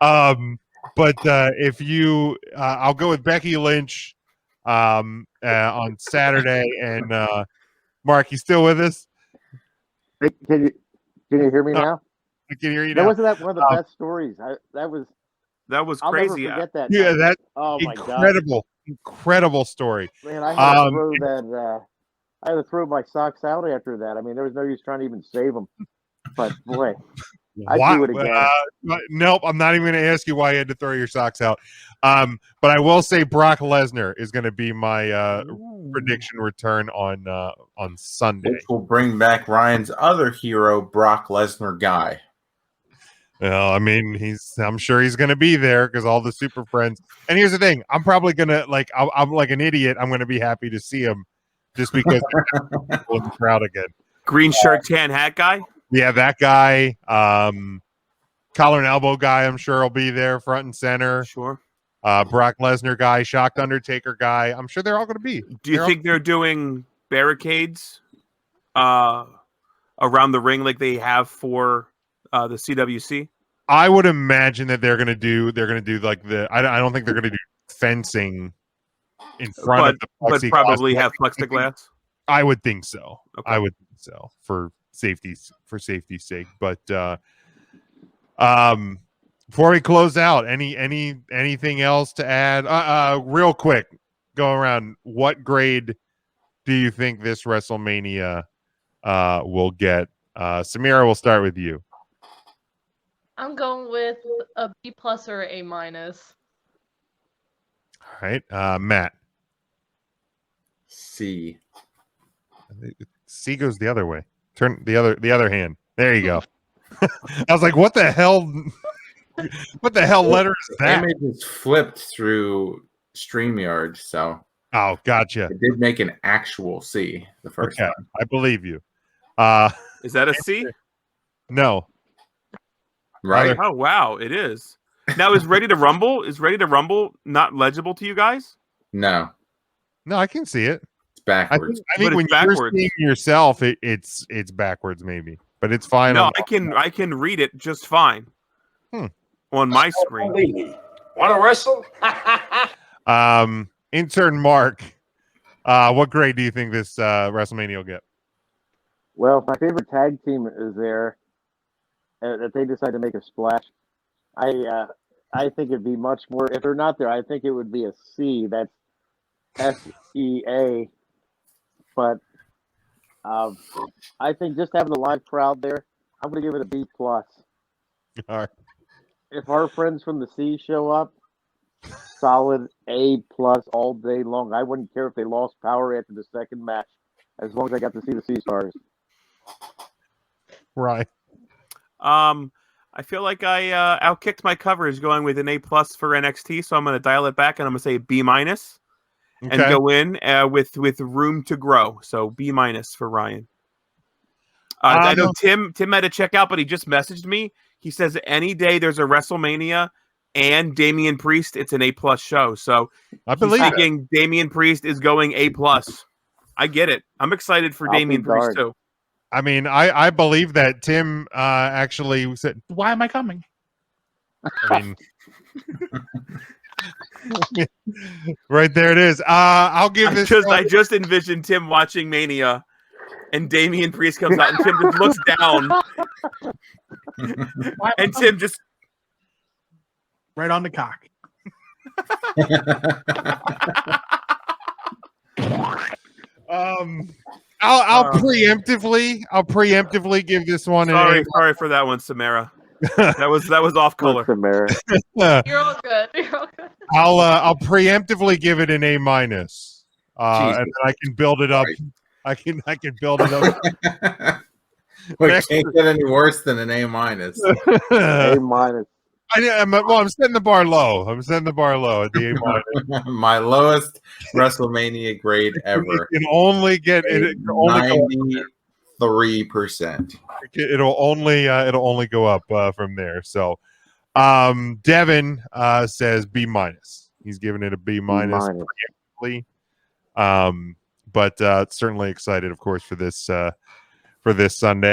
Speaker 1: But if you I'll go with Becky Lynch on Saturday. And Mark, you still with us?
Speaker 4: Can you hear me now?
Speaker 1: I can hear you
Speaker 4: That
Speaker 1: now.
Speaker 4: wasn't one of the best stories. That was
Speaker 2: crazy.
Speaker 4: I'll never forget that.
Speaker 1: Yeah,
Speaker 4: night.
Speaker 1: that
Speaker 4: oh my
Speaker 1: incredible story.
Speaker 4: Man, I had to throw that. I had to throw my socks out after that. I mean, there was no use trying to even save them. But boy, I'd do it again.
Speaker 1: Nope, I'm not even going to ask you why you had to throw your socks out. But I will say Brock Lesnar is going to be my prediction return on Sunday,
Speaker 3: which will bring back Ryan's other hero, Brock Lesnar guy.
Speaker 1: Well, I mean, I'm sure he's going to be there because all the super friends. And here's the thing: I'm probably going to I'm like an idiot. I'm going to be happy to see him just because I'm in the crowd again.
Speaker 2: Green shirt, tan hat guy.
Speaker 1: Yeah, that guy. Collar and elbow guy. I'm sure will be there front and center.
Speaker 2: Sure.
Speaker 1: Brock Lesnar guy, Shocked Undertaker guy. I'm sure they're all going to be.
Speaker 2: Do you think they're doing barricades around the ring like they have for the CWC?
Speaker 1: I would imagine that they're going to do like I don't think they're going to do fencing in front of the
Speaker 2: but
Speaker 1: plexiglass.
Speaker 2: probably have plexiglass.
Speaker 1: I would think so.
Speaker 2: Okay.
Speaker 1: I would think so for safety's sake. But before we close out, anything else to add? Real quick, go around. What grade do you think this WrestleMania will get? Samira, we'll start with you.
Speaker 5: I'm going with a B+ or A-.
Speaker 1: All right, Matt.
Speaker 3: C.
Speaker 1: C goes the other way. Turn the other hand. There you go. I was like, what the hell? What the hell letter is that?
Speaker 3: Image is flipped through StreamYard, so
Speaker 1: Oh, gotcha.
Speaker 3: it did make an actual C the first
Speaker 1: Okay,
Speaker 3: time.
Speaker 1: I believe you.
Speaker 2: Is that a C?
Speaker 1: No.
Speaker 3: Right?
Speaker 2: Oh wow, it is. Now is Ready to Rumble not legible to you guys?
Speaker 3: No,
Speaker 1: No, I can see it.
Speaker 3: it's backwards.
Speaker 1: I think
Speaker 2: But
Speaker 1: when
Speaker 2: it's
Speaker 1: you're
Speaker 2: backwards.
Speaker 1: seeing yourself, it's backwards maybe, but it's fine.
Speaker 2: No, I can read it just fine on my screen.
Speaker 10: Want to wrestle?
Speaker 1: Intern Mark, what grade do you think this WrestleMania will get?
Speaker 4: Well, if my favorite tag team is there, if they decide to make a splash, I think it'd be much more. If they're not there, I think it would be a C. That's SEA. But I think just having a live crowd there, I'm going to give it a B+.
Speaker 1: All right.
Speaker 4: If our friends from the C show up, solid A+ all day long. I wouldn't care if they lost power after the second match, as long as I got to see the C stars.
Speaker 1: Right.
Speaker 2: I feel like I outkicked my coverage going with an A+ for NXT, so I'm going to dial it back and I'm going to say B- and go in with room to grow. So B- for Ryan. I know Tim had to check out, but he just messaged me. He says any day there's a WrestleMania and Damian Priest, it's an A+ show. So
Speaker 1: I believe
Speaker 2: he's thinking Damian Priest is going A+. I get it. I'm excited for Damian Priest too.
Speaker 1: I mean, I believe that Tim actually said,
Speaker 9: Why am I coming?
Speaker 1: I mean, right there it is. I'll give this.
Speaker 2: I just envisioned Tim watching Mania, and Damian Priest comes out, and Tim just looks down, and Tim just
Speaker 9: right on the cock.
Speaker 1: I'll preemptively give this one.
Speaker 2: Sorry for that one, Samara. That was off color.
Speaker 4: Samara.
Speaker 5: You're all good. You're all good.
Speaker 1: I'll preemptively give it an A-, and then I can build it up. I can build it up.
Speaker 3: It can't get any worse than an A-.
Speaker 4: A-.
Speaker 1: I'm setting the bar low. I'm setting the bar low at the A-.
Speaker 3: My lowest WrestleMania grade ever.
Speaker 1: It can only get it.
Speaker 3: 93%.
Speaker 1: It'll only go up from there. So, Devin says B-. He's giving it a B-. But certainly excited, of course, for this Sunday.